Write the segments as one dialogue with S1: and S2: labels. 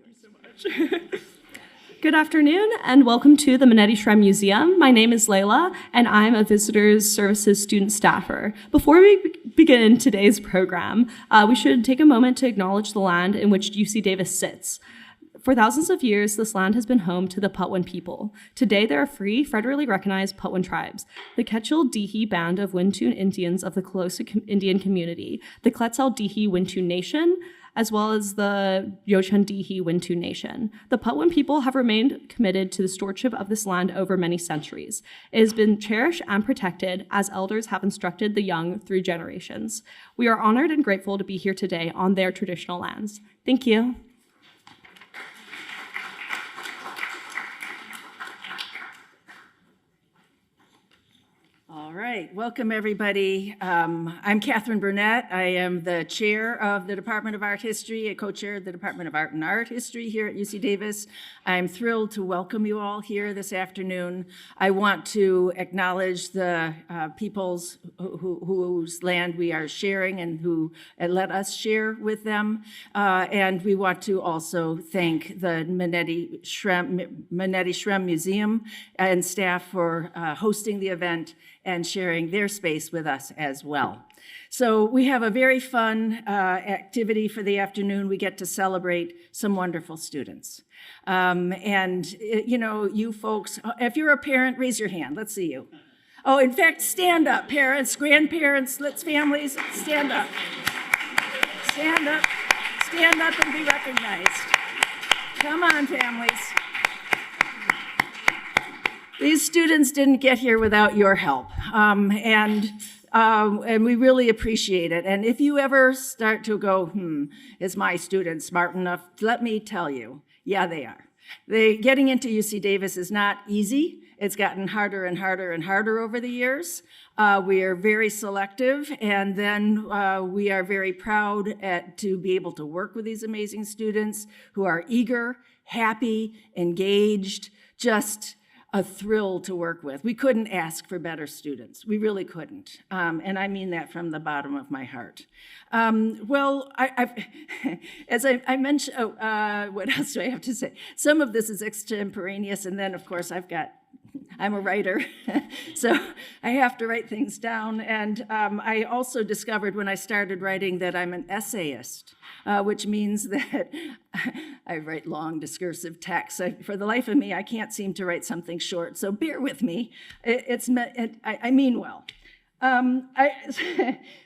S1: you so much. Good afternoon and welcome to the Manetti Shrem Museum. My name is Layla and I'm a Visitors Services student staffer. Before we begin today's program, we should take a moment to acknowledge the land in which UC Davis sits. For thousands of years, this land has been home to the Patwin people. Today, there are free, federally recognized Patwin tribes, the Quechua-Dihi Band of Wintun Indians of the Colloquium Indian community, the Quetzal-Dihi Wintun Nation, as well as the Rouchen-Dihi Wintun Nation. The Patwin people have remained committed to the stewardship of this land over many centuries. It has been cherished and protected as elders have instructed the young through generations. We are honored and grateful to be here today on their traditional lands. Thank you.
S2: All right, welcome everybody. I'm Catherine Burnett. I am the chair of the Department of Art History, a co-chair of the Department of Art and Art History here at UC Davis. I'm thrilled to welcome you all here this afternoon. I want to acknowledge the peoples whose land we are sharing and who let us share with them. And we want to also thank the Manetti Shrem Museum and staff for hosting the event and sharing their space with us as well. So we have a very fun activity for the afternoon. We get to celebrate some wonderful students. You folks, if you're a parent, raise your hand. Let's see you. Oh, in fact, stand up, parents, grandparents, families, stand up. Stand up, stand up and be recognized. Come on, families. These students didn't get here without your help, and we really appreciate it. And if you ever start to go, is my student smart enough? Let me tell you, yeah, they are. Getting into UC Davis is not easy. It's gotten harder and harder and harder over the years. We are very selective, and then we are very proud to be able to work with these amazing students who are eager, happy, engaged, just a thrill to work with. We couldn't ask for better students. We really couldn't. And I mean that from the bottom of my heart. As I mentioned, what else do I have to say? Some of this is extemporaneous, and then of course I'm a writer, so I have to write things down. And I also discovered when I started writing that I'm an essayist, which means that I write long discursive texts. For the life of me, I can't seem to write something short, so bear with me. I mean well.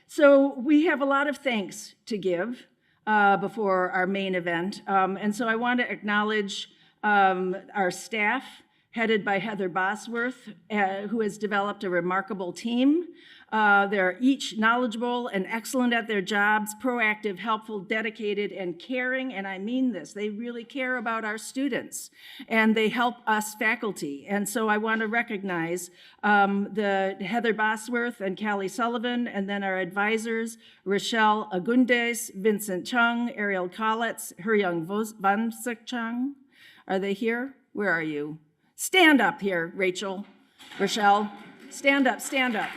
S2: So we have a lot of thanks to give before our main event, and so I want to acknowledge our staff, headed by Heather Bosworth, who has developed a remarkable team. They're each knowledgeable and excellent at their jobs, proactive, helpful, dedicated, and caring, and I mean this. They really care about our students, and they help us faculty. And so I want to recognize the Heather Bosworth and Callie Sullivan, and then our advisors, Rochelle Agundes, Vincent Chung, Ariel Collitz, Heryoung Vansik Chung. Are they here? Where are you? Stand up here, Rachel, Rochelle. Stand up, stand up.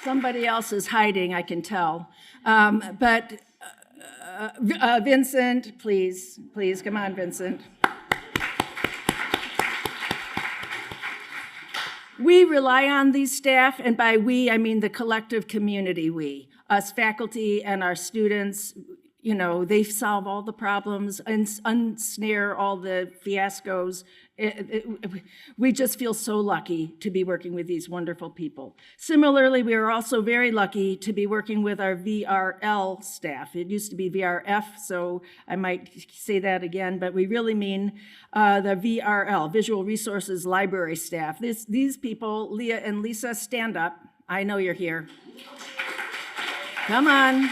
S2: Somebody else is hiding, I can tell. Vincent, please, come on, Vincent. We rely on these staff, and by we, I mean the collective community we, us faculty and our students. You know, they solve all the problems and unsnare all the fiascos. We just feel so lucky to be working with these wonderful people. Similarly, we are also very lucky to be working with our VRL staff. It used to be VRF, so I might say that again, but we really mean the VRL, Visual Resources Library staff. These people, Leah and Lisa, stand up. I know you're here. Come on.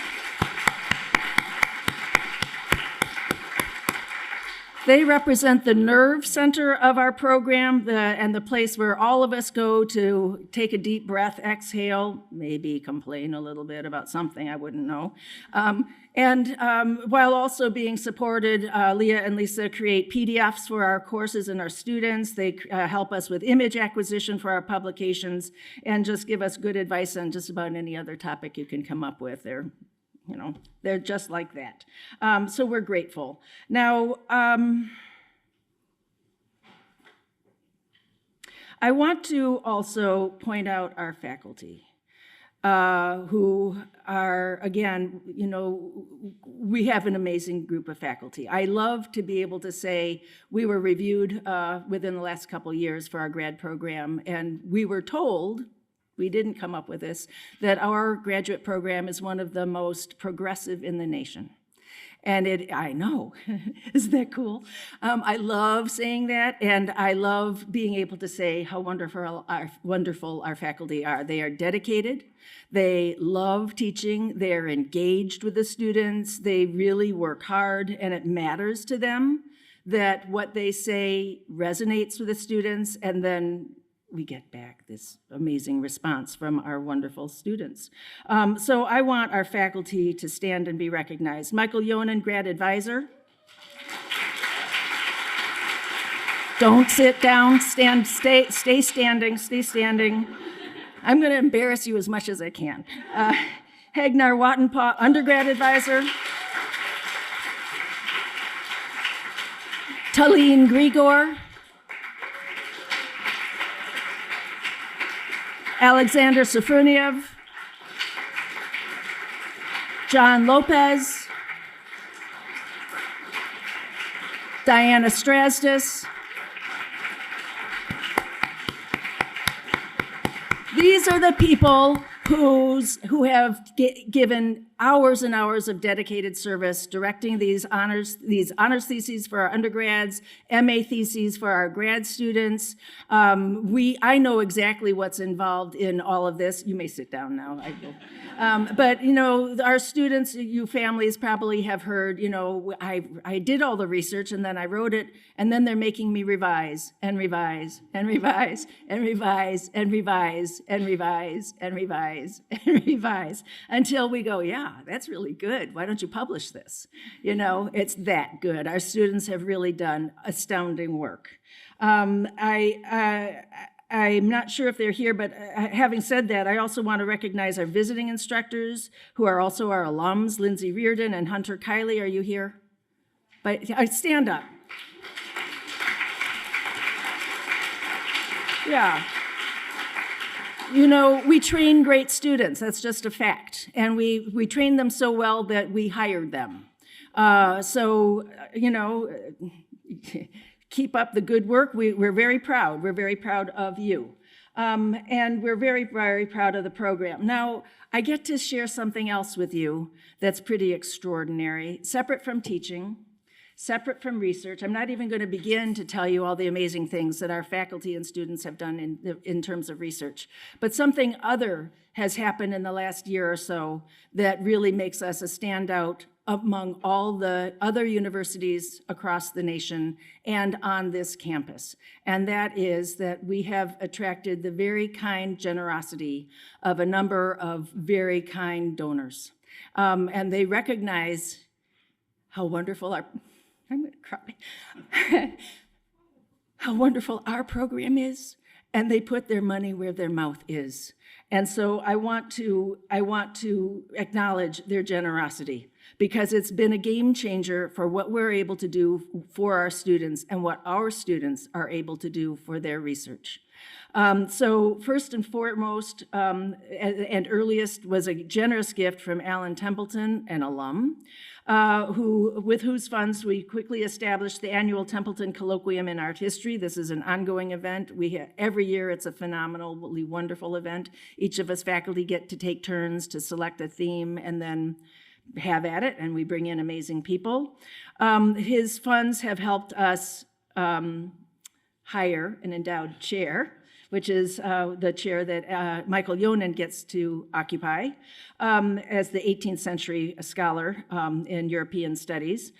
S2: They represent the nerve center of our program and the place where all of us go to take a deep breath, exhale, maybe complain a little bit about something, I wouldn't know. While also being supported, Leah and Lisa create PDFs for our courses and our students. They help us with image acquisition for our publications and just give us good advice on just about any other topic you can come up with. They're just like that. So we're grateful. Now, I want to also point out our faculty, who are, again, we have an amazing group of faculty. I love to be able to say we were reviewed within the last couple of years for our grad program, and we were told, we didn't come up with this, that our graduate program is one of the most progressive in the nation. And I know, isn't that cool? I love saying that, and I love being able to say how wonderful our faculty are. They are dedicated, they love teaching, they're engaged with the students, they really work hard, and it matters to them that what they say resonates with the students, and then we get back this amazing response from our wonderful students. So I want our faculty to stand and be recognized. Michael Yonan, grad advisor. Don't sit down, stay standing, stay standing. I'm gonna embarrass you as much as I can. Hagnar Wattenpaw, undergrad advisor. Talene Grigor. Alexander Sofroniev, John Lopez, Diana Strasdis. These are the people who have given hours and hours of dedicated service directing these honors theses for our undergrads, MA theses for our grad students. I know exactly what's involved in all of this. You may sit down now. But our students, you families probably have heard, I did all the research and then I wrote it, and then they're making me revise and revise and revise and revise and revise and revise and revise and revise until we go, yeah, that's really good. Why don't you publish this? It's that good. Our students have really done astounding work. I'm not sure if they're here, but having said that, I also want to recognize our visiting instructors who are also our alums, Lindsay Reardon and Hunter Kiley. Are you here? But stand up. Yeah. We train great students. That's just a fact. And we train them so well that we hired them. Keep up the good work. We're very proud. We're very proud of you. And we're very, very proud of the program. Now, I get to share something else with you that's pretty extraordinary, separate from teaching, separate from research. I'm not even going to begin to tell you all the amazing things that our faculty and students have done in terms of research. But something other has happened in the last year or so that really makes us a standout among all the other universities across the nation and on this campus. And that is that we have attracted the very kind generosity of a number of very kind donors. And they recognize how wonderful I'm gonna cry, how wonderful our program is, and they put their money where their mouth is. And so I want to acknowledge their generosity, because it's been a game changer for what we're able to do for our students and what our students are able to do for their research. So first and foremost, and earliest, was a generous gift from Alan Templeton, an alum, with whose funds we quickly established the annual Templeton Colloquium in Art History. This is an ongoing event. Every year it's a phenomenally wonderful event. Each of us faculty get to take turns to select a theme and then have at it, and we bring in amazing people. His funds have helped us hire an endowed chair which is the chair that Michael Yonan gets to occupy as the 18th century scholar in European studies.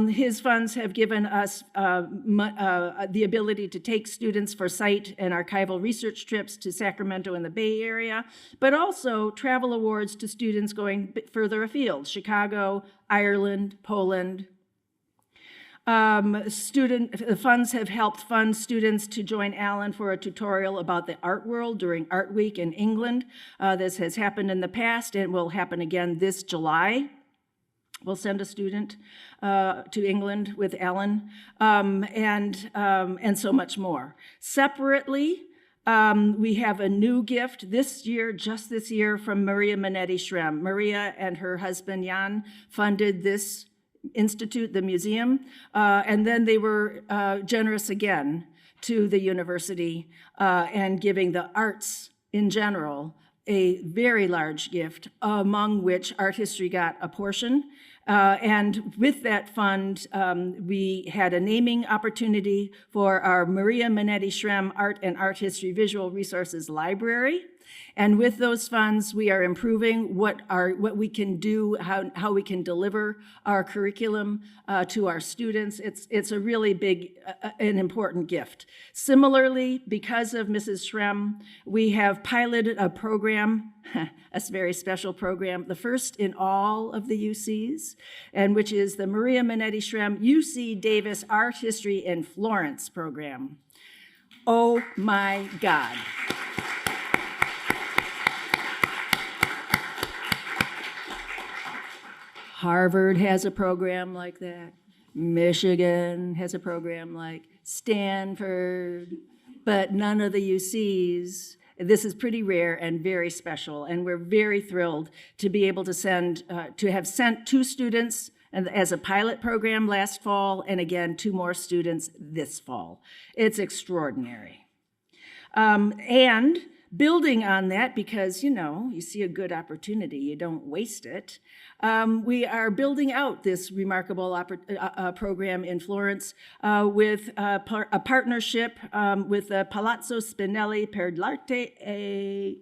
S2: His funds have given us the ability to take students for site and archival research trips to Sacramento and the Bay Area, but also travel awards to students going further afield, Chicago, Ireland, Poland. The funds have helped fund students to join Alan for a tutorial about the art world during Art Week in England. This has happened in the past and will happen again this July. We'll send a student to England with Alan, and so much more. Separately, we have a new gift this year, just this year, from Maria Manetti Shrem. Maria and her husband Jan funded this institute, the museum, and then they were generous again to the university and giving the arts in general a very large gift, among which art history got a portion. And with that fund, we had a naming opportunity for our Maria Manetti Shrem Art and Art History Visual Resources Library. And with those funds, we are improving what we can do, how we can deliver our curriculum to our students. It's a really big and important gift. Similarly, because of Mrs. Shrem, we have piloted a program, a very special program, the first in all of the UCs, and which is the Maria Manetti Shrem UC Davis Art History in Florence program. Oh my God. Harvard has a program like that. Michigan has a program like Stanford, but none of the UCs. This is pretty rare and very special, and we're very thrilled to be able to have sent 2 students as a pilot program last fall, and again, 2 more students this fall. It's extraordinary. And building on that, because, you see a good opportunity, you don't waste it. We are building out this remarkable program in Florence with a partnership with the Palazzo Spinelli per l'Arte e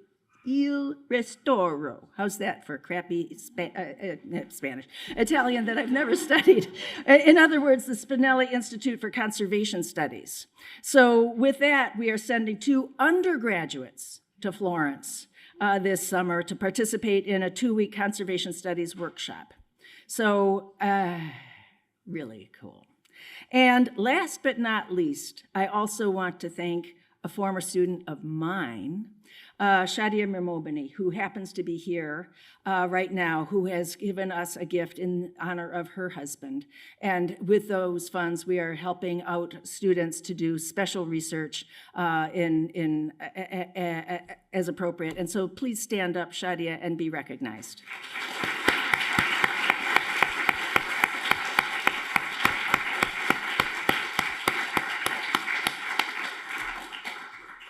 S2: il Restauro. How's that for crappy Spanish? Italian that I've never studied. In other words, the Spinelli Institute for Conservation Studies. So with that, we are sending 2 undergraduates to Florence this summer to participate in a 2-week conservation studies workshop. So really cool. And last but not least, I also want to thank a former student of mine, Shadia Mirmobani, who happens to be here right now, who has given us a gift in honor of her husband. And with those funds, we are helping out students to do special research as appropriate. And so please stand up, Shadia, and be recognized.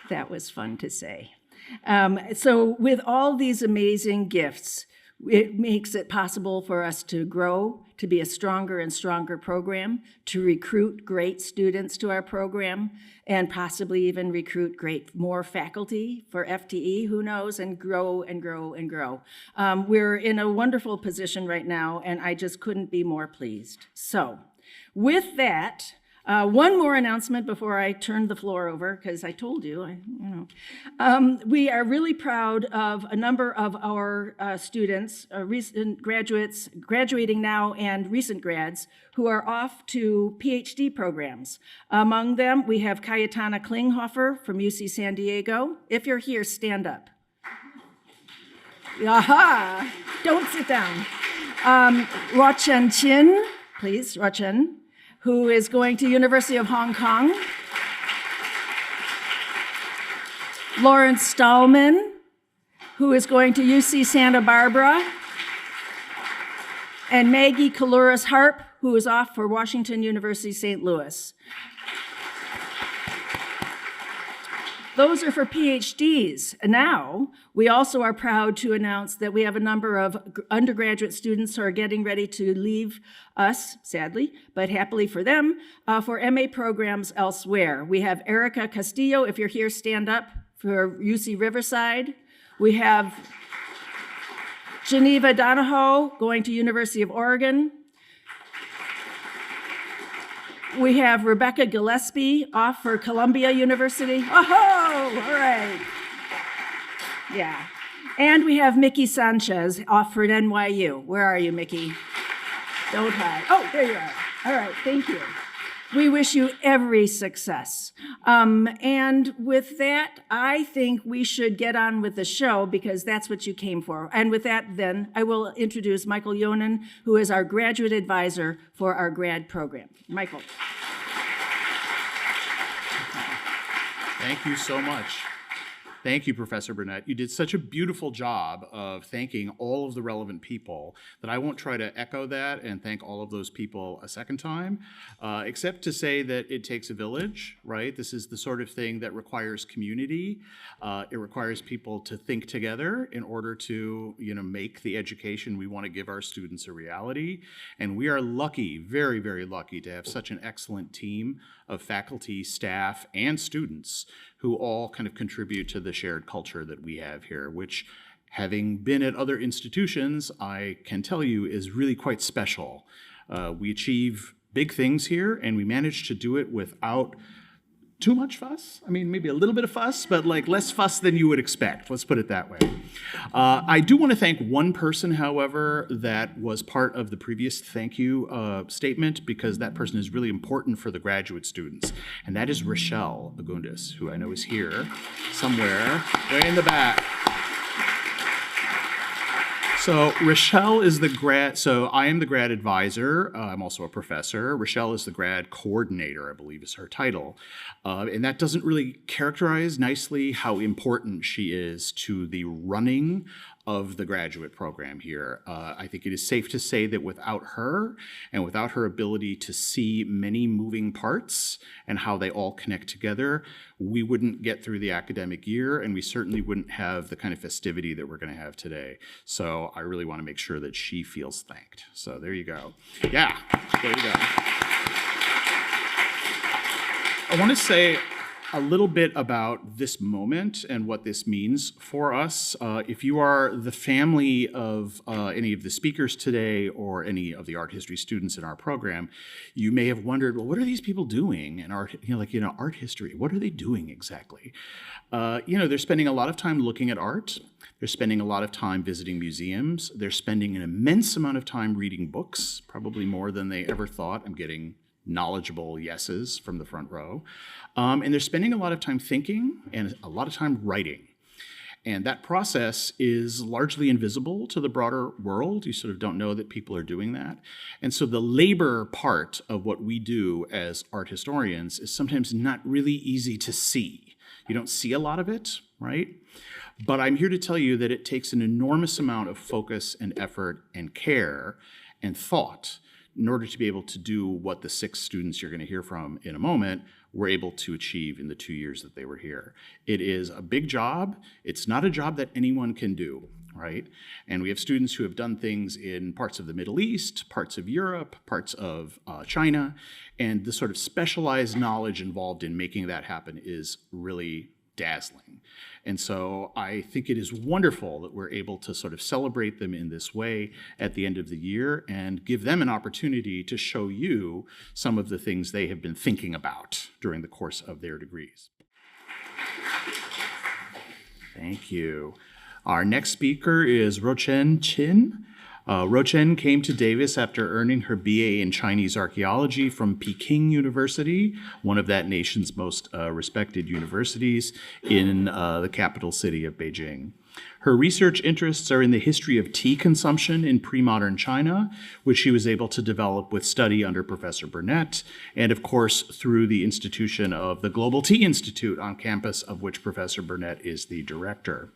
S2: That was fun to say. So with all these amazing gifts, it makes it possible for us to grow, to be a stronger and stronger program, to recruit great students to our program, and possibly even recruit more faculty for FTE, who knows, and grow and grow and grow. We're in a wonderful position right now, and I just couldn't be more pleased. So with that, one more announcement before I turn the floor over, because I told you, we are really proud of a number of our students, recent graduates, graduating now, and recent grads who are off to PhD programs. Among them, we have Cayetana Klinghoffer from UC San Diego. If you're here, stand up. Aha! Don't sit down. Rouchen Chin, please, Rouchen, who is going to University of Hong Kong. Lawrence Stahlman, who is going to UC Santa Barbara. And Maggie Kalouris Harp, who is off for Washington University, St. Louis. Those are for PhDs. And now, we also are proud to announce that we have a number of undergraduate students who are getting ready to leave us, sadly, but happily for them, for MA programs elsewhere. We have Erica Castillo, if you're here, stand up, for UC Riverside. We have Geneva Donahoe going to University of Oregon. We have Rebecca Gillespie off for Columbia University. Oh, all right. Yeah. And we have Mickey Sanchez off for NYU. Where are you, Mickey? Don't hide. Oh, there you are. All right, thank you. We wish you every success. And with that, I think we should get on with the show because that's what you came for. And with that, then, I will introduce Michael Yonan, who is our graduate advisor for our grad program. Michael.
S3: Thank you so much. Thank you, Professor Burnett. You did such a beautiful job of thanking all of the relevant people that I won't try to echo that and thank all of those people a second time, except to say that it takes a village, right? This is the sort of thing that requires community. It requires people to think together in order to, make the education we want to give our students a reality. And we are lucky, very, very lucky to have such an excellent team of faculty, staff, and students who all kind of contribute to the shared culture that we have here, which, having been at other institutions, I can tell you is really quite special. We achieve big things here, and we manage to do it without too much fuss. I mean, maybe a little bit of fuss, but like less fuss than you would expect. Let's put it that way. I do want to thank one person, however, that was part of the previous thank you statement, because that person is really important for the graduate students, and that is Rochelle Agundis, who I know is here somewhere, way in the back. So Rochelle is the grad, so I am the grad advisor. I'm also a professor. Rochelle is the grad coordinator, I believe is her title. And that doesn't really characterize nicely how important she is to the running of the graduate program here. I think it is safe to say that without her and without her ability to see many moving parts and how they all connect together, we wouldn't get through the academic year, and we certainly wouldn't have the kind of festivity that we're going to have today. So I really want to make sure that she feels thanked. So there you go. Yeah, there you go. I want to say a little bit about this moment and what this means for us. If you are the family of any of the speakers today or any of the art history students in our program, you may have wondered, well, what are these people doing in art, art history? What are they doing exactly? They're spending a lot of time looking at art. They're spending a lot of time visiting museums. They're spending an immense amount of time reading books, probably more than they ever thought. I'm getting knowledgeable yeses from the front row. And they're spending a lot of time thinking and a lot of time writing. And that process is largely invisible to the broader world. You sort of don't know that people are doing that. And so the labor part of what we do as art historians is sometimes not really easy to see. You don't see a lot of it, right? But I'm here to tell you that it takes an enormous amount of focus and effort and care and thought in order to be able to do what the 6 students you're going to hear from in a moment were able to achieve in the 2 years that they were here. It is a big job. It's not a job that anyone can do, right? And we have students who have done things in parts of the Middle East, parts of Europe, parts of China, and the sort of specialized knowledge involved in making that happen is really dazzling. And so I think it is wonderful that we're able to sort of celebrate them in this way at the end of the year and give them an opportunity to show you some of the things they have been thinking about during the course of their degrees. Thank you. Our next speaker is Rouchen Chin. Rouchen came to Davis after earning her BA in Chinese archaeology from Peking University, one of that nation's most respected universities in the capital city of Beijing. Her research interests are in the history of tea consumption in pre-modern China, which she was able to develop with study under Professor Burnett, and of course through the institution of the Global Tea Institute on campus, of which Professor Burnett is the director.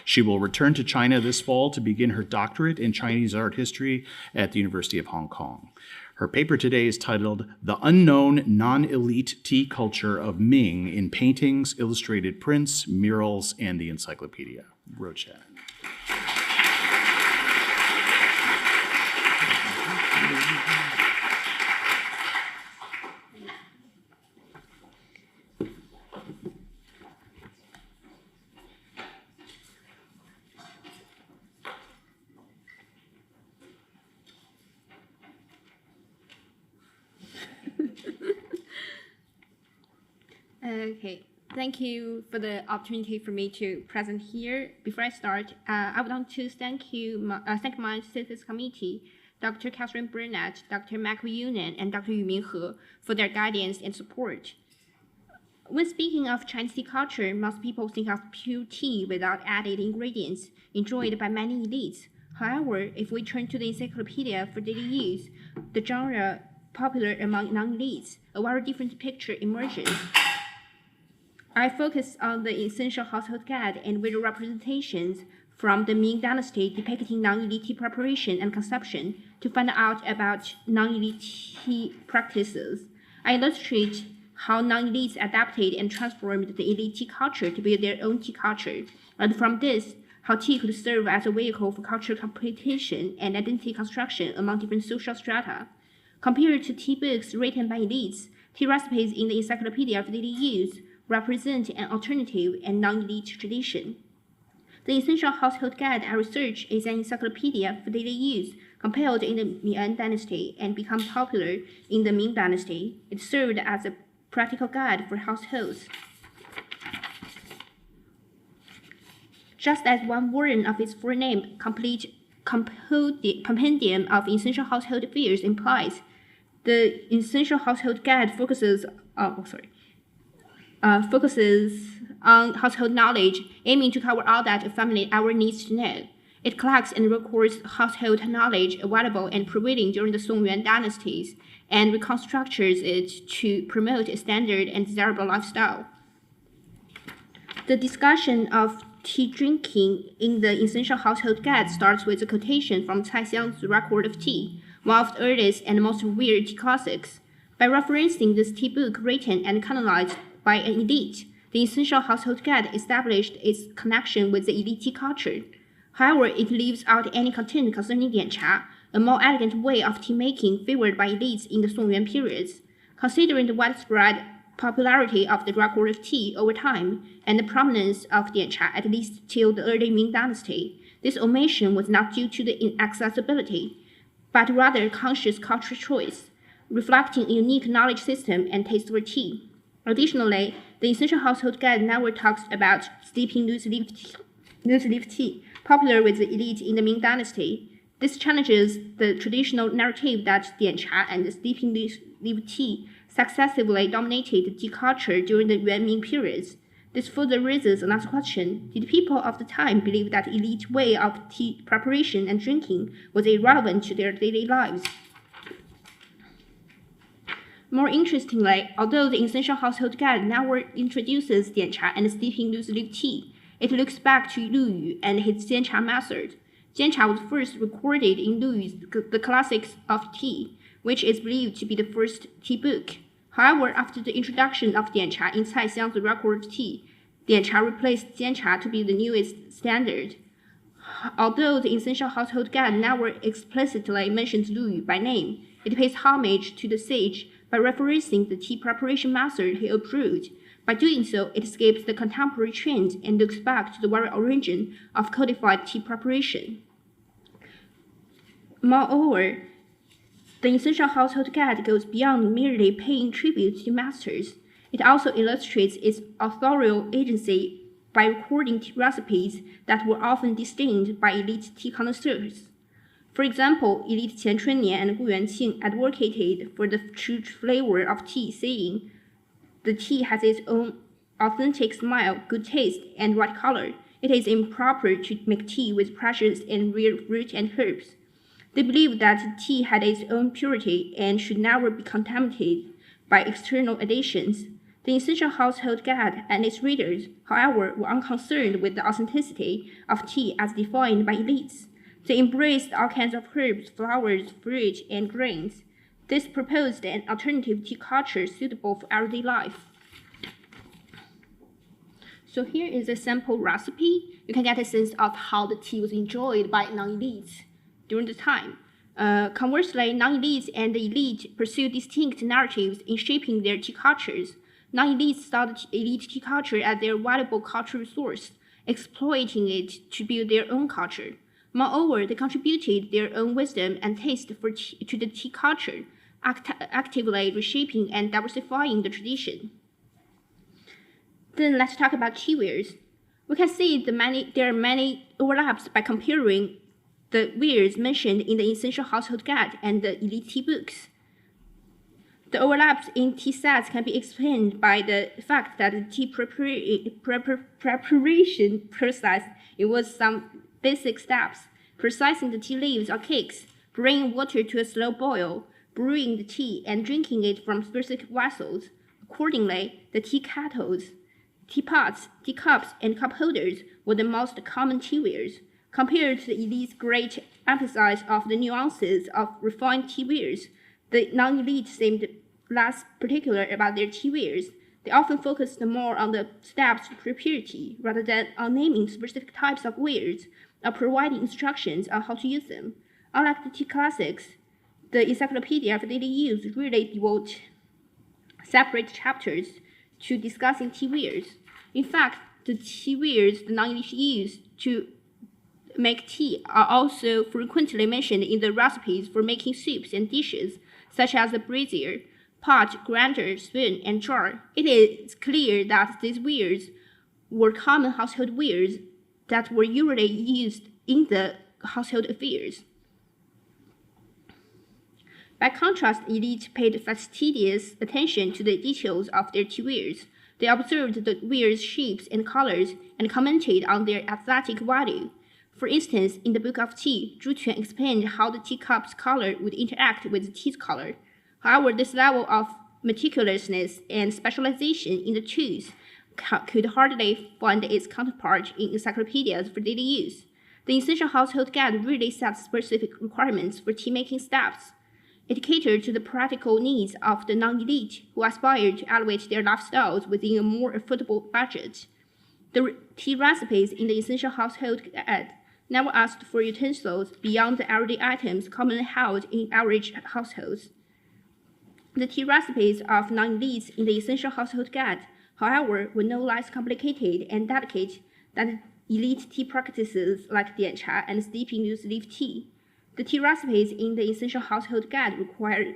S3: She will return to China this fall to begin her doctorate in Chinese art history at the University of Hong Kong. Her paper today is titled The Unknown Non-Elite Tea Culture of Ming in Paintings, Illustrated Prints, Murals, and the Encyclopedia. Rouchen.
S4: Okay, thank you for the opportunity for me to present here. Before I start, I would like to thank my thesis committee, Dr. Catherine Burnett, Dr. Michael Yunan, and Dr. Yuming He for their guidance and support. When speaking of Chinese tea culture, most people think of pure tea without added ingredients, enjoyed by many elites. However, if we turn to the encyclopedia for daily use, the genre popular among non-elites, a very different picture emerges. I focus on the essential household guide and visual representations from the Ming Dynasty depicting non-elite tea preparation and consumption to find out about non-elite tea practices. I illustrate how non-elites adapted and transformed the elite tea culture to build their own tea culture, and from this, how tea could serve as a vehicle for cultural competition and identity construction among different social strata. Compared to tea books written by elites, tea recipes in the Encyclopedia of Daily Use represent an alternative and non-elite tradition. The Essential Household Guide I research is an encyclopedia for daily use compiled in the Ming Dynasty and become popular in the Ming Dynasty. It served as a practical guide for households. Just as one word of its full name, complete compendium of essential household affairs implies, the Essential Household Guide focuses on household knowledge, aiming to cover all that a family ever needs to know. It collects and records household knowledge available and prevailing during the Songyuan dynasties, and reconstructs it to promote a standard and desirable lifestyle. The discussion of tea drinking in the Essential Household Guide starts with a quotation from Cai Xiang's Record of Tea, one of the earliest and most revered tea classics. By referencing this tea book written and canonized by an elite, the Essential Household Guide established its connection with the elite tea culture. However, it leaves out any content concerning diancha, a more elegant way of tea making favored by elites in the Songyuan periods. Considering the widespread popularity of the record of tea over time and the prominence of diancha at least till the early Ming Dynasty, this omission was not due to the inaccessibility, but rather conscious cultural choice, reflecting a unique knowledge system and taste for tea. Additionally, the Essential Household Guide never talks about steeping loose-leaf tea, popular with the elite in the Ming Dynasty. This challenges the traditional narrative that diancha and steeping loose-leaf tea successively dominated the tea culture during the Yuan Ming periods. This further raises another question: did people of the time believe that elite way of tea preparation and drinking was irrelevant to their daily lives? More interestingly, although the Essential Household Guide never introduces diancha and steeping loose-leaf tea, it looks back to Lu Yu and his diancha method. Diancha was first recorded in Lu Yu's The Classics of Tea, which is believed to be the first tea book. However, after the introduction of diancha in Cai Xiang's Record of Tea, diancha replaced diancha to be the newest standard. Although the Essential Household Guide never explicitly mentions Lu Yu by name, it pays homage to the sage by referencing the tea preparation method he approved. By doing so, it escapes the contemporary trend and looks back to the very origin of codified tea preparation. Moreover, the Essential Household Guide goes beyond merely paying tribute to masters. It also illustrates its authorial agency by recording tea recipes that were often disdained by elite tea connoisseurs. For example, elite Qian Chunnian and Gu Yuanqing advocated for the true flavor of tea, saying, "The tea has its own authentic smell, good taste, and right color. It is improper to make tea with precious and rare fruit and herbs." They believed that tea had its own purity and should never be contaminated by external additions. The Essential Household Guide and its readers, however, were unconcerned with the authenticity of tea as defined by elites. They embraced all kinds of herbs, flowers, fruit, and grains. This proposed an alternative tea culture suitable for everyday life. So here is a sample recipe. You can get a sense of how the tea was enjoyed by non-elites during the time. Conversely, non-elites and the elite pursue distinct narratives in shaping their tea cultures. Non-elites saw the elite tea culture as their valuable cultural resource, exploiting it to build their own culture. Moreover, they contributed their own wisdom and taste to the tea culture, actively reshaping and diversifying the tradition. Then let's talk about tea wares. We can see there are many overlaps by comparing the wares mentioned in the Essential Household Guide and the Elite Tea books. The overlaps in tea sets can be explained by the fact that the tea preparation process involves some basic steps: processing the tea leaves or cakes, bringing water to a slow boil, brewing the tea, and drinking it from specific vessels. Accordingly, the tea kettles, teapots, teacups, and cup holders were the most common teawares. Compared to the elite's great emphasis of the nuances of refined teawares, the non-elite seemed less particular about their teawares. They often focused more on the steps to prepare tea, rather than on naming specific types of wares or providing instructions on how to use them. Unlike the tea classics, the Encyclopedia for Daily Use really devote separate chapters to discussing tea wares. In fact, the tea wares the non-elite use to make tea are also frequently mentioned in the recipes for making soups and dishes, such as the brazier, pot, grinder, spoon, and jar. It is clear that these wares were common household wares that were usually used in the household affairs. By contrast, elite paid fastidious attention to the details of their tea wares. They observed the wares' shapes and colors and commented on their aesthetic value. For instance, in the Book of Tea, Rouchen explained how the teacup's color would interact with the tea's color. However, this level of meticulousness and specialization in the tools could hardly find its counterpart in encyclopedias for daily use. The Essential Household Guide really sets specific requirements for tea-making steps. It catered to the practical needs of the non-elite who aspired to elevate their lifestyles within a more affordable budget. The tea recipes in the Essential Household Guide never asked for utensils beyond the everyday items commonly held in average households. The tea recipes of non-elites in the Essential Household Guide, however, were no less complicated and delicate than elite tea practices like diancha and steeping loose leaf tea. The tea recipes in the Essential Household Guide require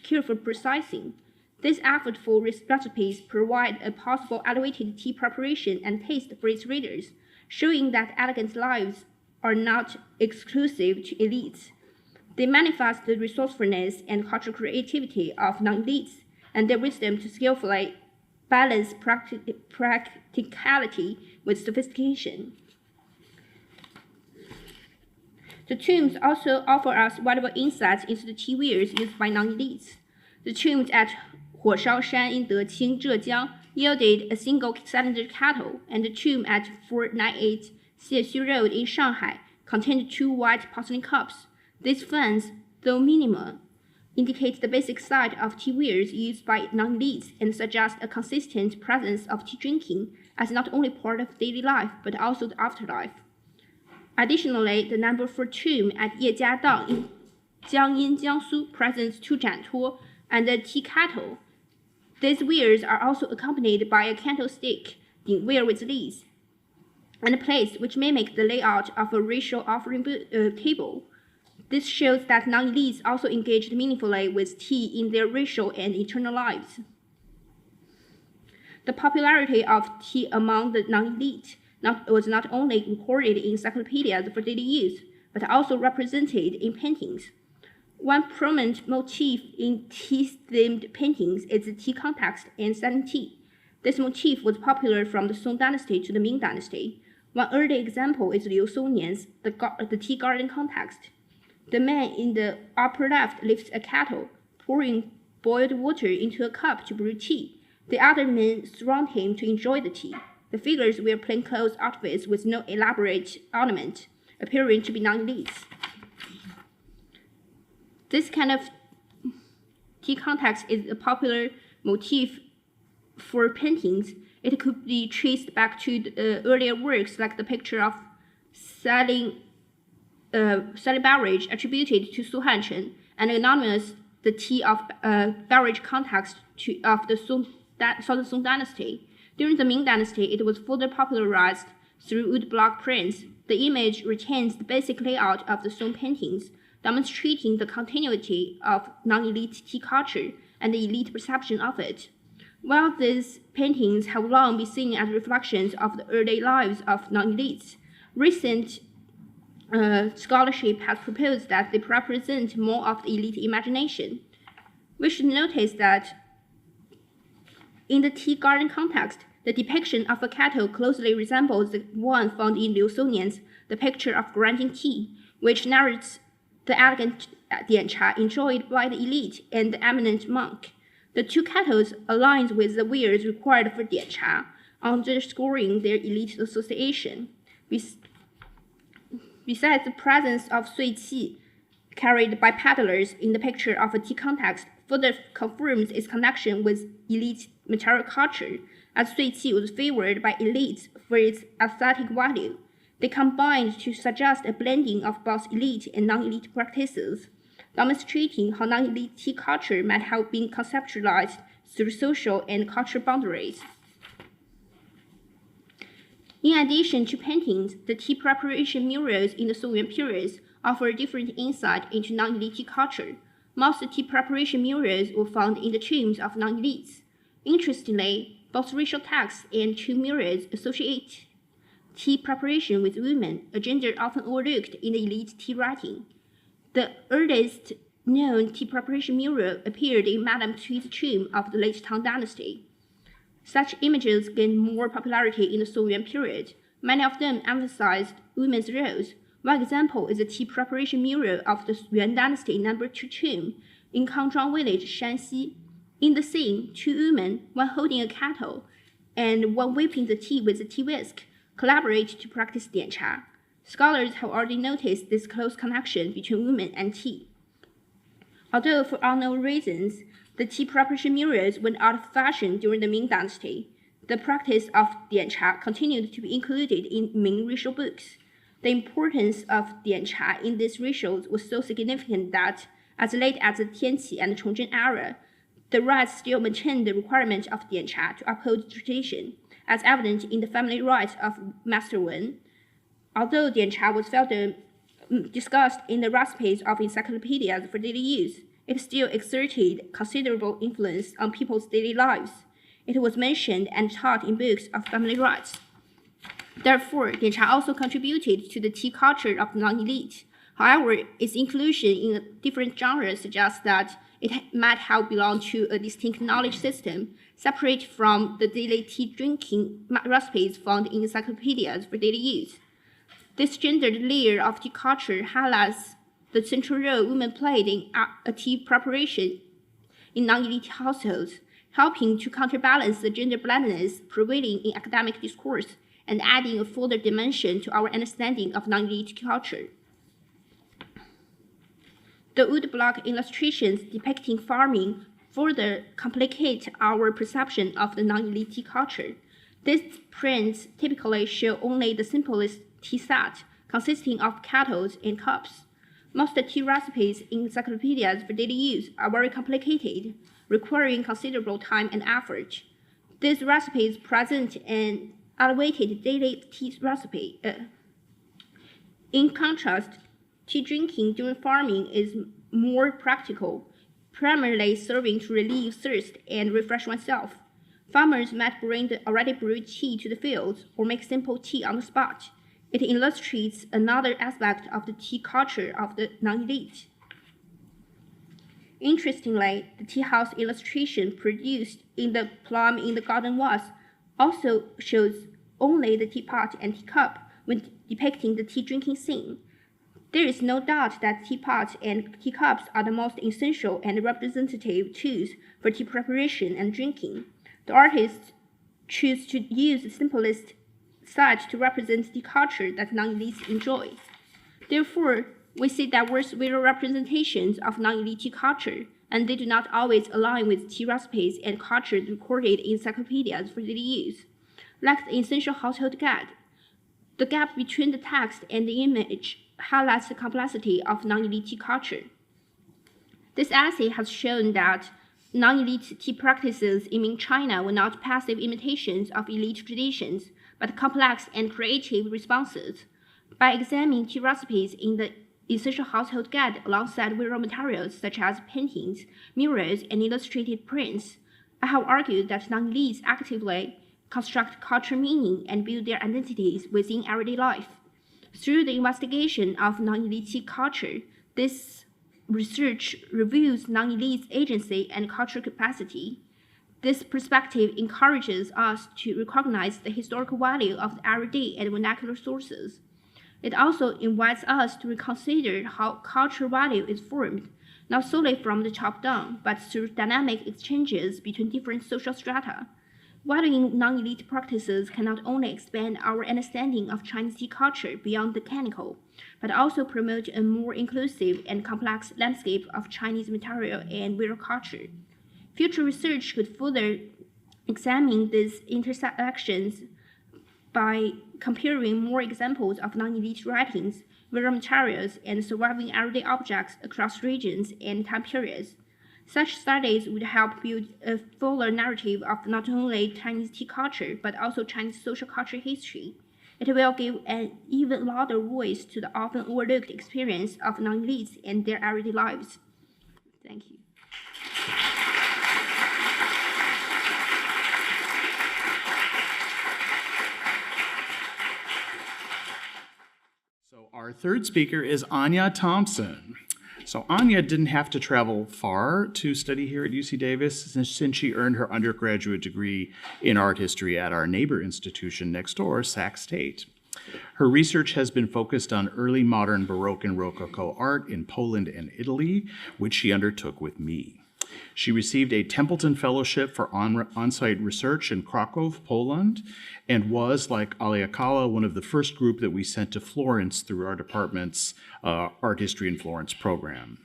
S4: careful processing. These effortful recipes provide a possible elevated tea preparation and taste for its readers, showing that elegant lives are not exclusive to elites. They manifest the resourcefulness and cultural creativity of non-elites and their wisdom to skillfully balance practicality with sophistication. The tombs also offer us valuable insights into the tea wares used by non-elites. The tombs at Huoshaoshan in Deqing, Zhejiang yielded a single cylinder kettle, and the tomb at 498 Xiexiu Road in Shanghai contained 2 white porcelain cups. These funds, though minimal, indicate the basic side of tea wares used by non-elites and suggest a consistent presence of tea drinking as not only part of daily life but also the afterlife. Additionally, the number 4 tomb at Yejiadang in Jiangyin, Jiangsu presents 2 jantuo and a tea kettle. These wares are also accompanied by a candlestick, dingware with leaves, and a place which mimic the layout of a ritual offering table. This shows that non-elites also engaged meaningfully with tea in their racial and eternal lives. The popularity of tea among the non-elite was not only recorded in encyclopedias for daily use, but also represented in paintings. One prominent motif in tea-themed paintings is the tea context and selling tea. This motif was popular from the Song Dynasty to the Ming Dynasty. One early example is Liu Songnian's the tea garden context. The man in the upper left lifts a kettle, pouring boiled water into a cup to brew tea. The other men surround him to enjoy the tea. The figures wear plainclothes outfits with no elaborate ornament, appearing to be non-elites. This kind of tea context is a popular motif for paintings, it could be traced back to the earlier works like the picture of Sally beverage attributed to Su Hanchen and anonymous the tea of beverage context of the Southern Song dynasty. During the Ming dynasty, it was further popularized through woodblock prints. The image retains the basic layout of the Song paintings, demonstrating the continuity of non-elite tea culture and the elite perception of it. While these paintings have long been seen as reflections of the early lives of non-elites, recent scholarship has proposed that they represent more of the elite imagination. We should notice that in the tea garden context, the depiction of a kettle closely resembles the one found in Liu Sonian's The Picture of Granting Tea, which narrates the elegant diancha enjoyed by the elite and the eminent monk. The two kettles align with the wares required for diancha, underscoring their elite association. Besides the presence of sui qi carried by peddlers in the picture of a tea context, further confirms its connection with elite material culture, as sui qi was favored by elites for its aesthetic value. They combined to suggest a blending of both elite and non-elite practices, demonstrating how non-elite tea culture might have been conceptualized through social and cultural boundaries. In addition to paintings, the tea preparation murals in the Songyuan periods offer a different insight into non-elite tea culture. Most tea preparation murals were found in the tombs of non-elites. Interestingly, both racial texts and tomb murals associate tea preparation with women, a gender often overlooked in the elite tea writing. The earliest known tea preparation mural appeared in Madame Tui's tomb of the late Tang Dynasty. Such images gained more popularity in the Songyuan period. Many of them emphasized women's roles. One example is the tea preparation mural of the Yuan Dynasty No. 2 tomb in Kangzhuang village, Shanxi. In the scene, two women, one holding a kettle and one whipping the tea with a tea whisk, collaborate to practice diancha. Scholars have already noticed this close connection between women and tea. Although for unknown reasons, the tea preparation murals went out of fashion during the Ming Dynasty, the practice of diancha continued to be included in Ming ritual books. The importance of diancha in these rituals was so significant that, as late as the Tianqi and Chongzhen era, the rites still maintained the requirement of diancha to uphold tradition, as evident in the family rites of Master Wen. Although diancha was seldom discussed in the recipes of encyclopedias for daily use, it still exerted considerable influence on people's daily lives. It was mentioned and taught in books of family rites. Therefore, diancha also contributed to the tea culture of the non-elite. However, its inclusion in a different genre suggests that it might have belonged to a distinct knowledge system, separate from the daily tea drinking recipes found in encyclopedias for daily use. This gendered layer of tea culture highlights the central role women played in a tea preparation in non-elite households, helping to counterbalance the gender blindness prevailing in academic discourse and adding a further dimension to our understanding of non-elite culture. The woodblock illustrations depicting farming further complicate our perception of the non-elite tea culture. These prints typically show only the simplest tea set, consisting of kettles and cups. Most tea recipes in encyclopedias for daily use are very complicated, requiring considerable time and effort. These recipes present an elevated daily tea recipe. In contrast, tea drinking during farming is more practical, primarily serving to relieve thirst and refresh oneself. Farmers might bring the already brewed tea to the fields or make simple tea on the spot. It illustrates another aspect of the tea culture of the non-elite. Interestingly, the tea house illustration produced in the plum in the garden walls also shows only the teapot and teacup when depicting the tea drinking scene. There is no doubt that teapots and teacups are the most essential and representative tools for tea preparation and drinking. The artists choose to use the simplest set to represent the culture that non-elites enjoy. Therefore, we see diverse visual representations of non-elite tea culture, and they do not always align with tea recipes and cultures recorded in encyclopedias for daily use. Like the essential household guide, the gap between the text and the image highlights the complexity of non-elite tea culture. This essay has shown that non-elite tea practices in China were not passive imitations of elite traditions, but complex and creative responses. By examining tea recipes in the essential household guide alongside visual materials such as paintings, murals, and illustrated prints, I have argued that non-elites actively construct cultural meaning and build their identities within everyday life. Through the investigation of non-elite tea culture, this research reveals non-elite's agency and cultural capacity. This perspective encourages us to recognize the historical value of the everyday and vernacular sources. It also invites us to reconsider how cultural value is formed, not solely from the top down, but through dynamic exchanges between different social strata. Valuing non-elite practices can not only expand our understanding of Chinese tea culture beyond the technical, but also promote a more inclusive and complex landscape of Chinese material and visual culture. Future research could further examine these intersections by comparing more examples of non-elite writings, visual materials, and surviving everyday objects across regions and time periods. Such studies would help build a fuller narrative of not only Chinese tea culture, but also Chinese social culture history. It will give an even louder voice to the often overlooked experience of non-elites and their everyday lives. Thank you.
S3: So our third speaker is Anya Thompson. So Anya didn't have to travel far to study here at UC Davis since she earned her undergraduate degree in art history at our neighbor institution next door, Sac State. Her research has been focused on early modern Baroque and Rococo art in Poland and Italy, which she undertook with me. She received a Templeton Fellowship for on-site research in Krakow, Poland, and was, like Alia Kalla, one of the first group that we sent to Florence through our department's Art History in Florence program.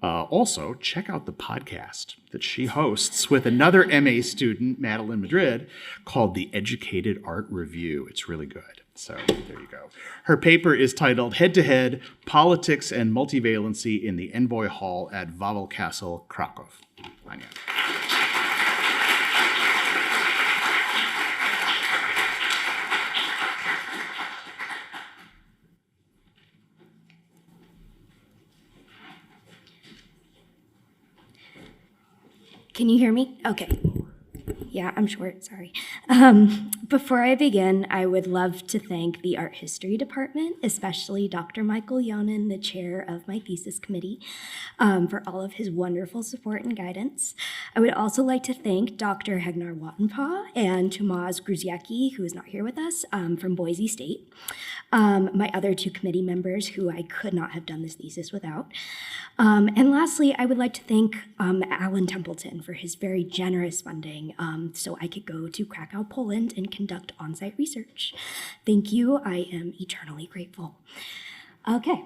S3: Also, check out the podcast that she hosts with another MA student, Madeline Madrid, called The Educated Art Review. It's really good. So there you go. Her paper is titled Head-to-Head, Politics and Multivalency in the Envoy Hall at Wawel Castle, Krakow. Anya.
S5: Can you hear me? Okay. Yeah, I'm short, sorry. Before I begin, I would love to thank the Art History Department, especially Dr. Michael Yonan, the chair of my thesis committee, for all of his wonderful support and guidance. I would also like to thank Dr. Hegnar Wattenpaw and Tomasz Gruziecki, who is not here with us, from Boise State, my other two committee members who I could not have done this thesis without. And lastly, I would like to thank Alan Templeton for his very generous funding so I could go to Krakow, Poland and conduct on-site research. Thank you. I am eternally grateful. Okay.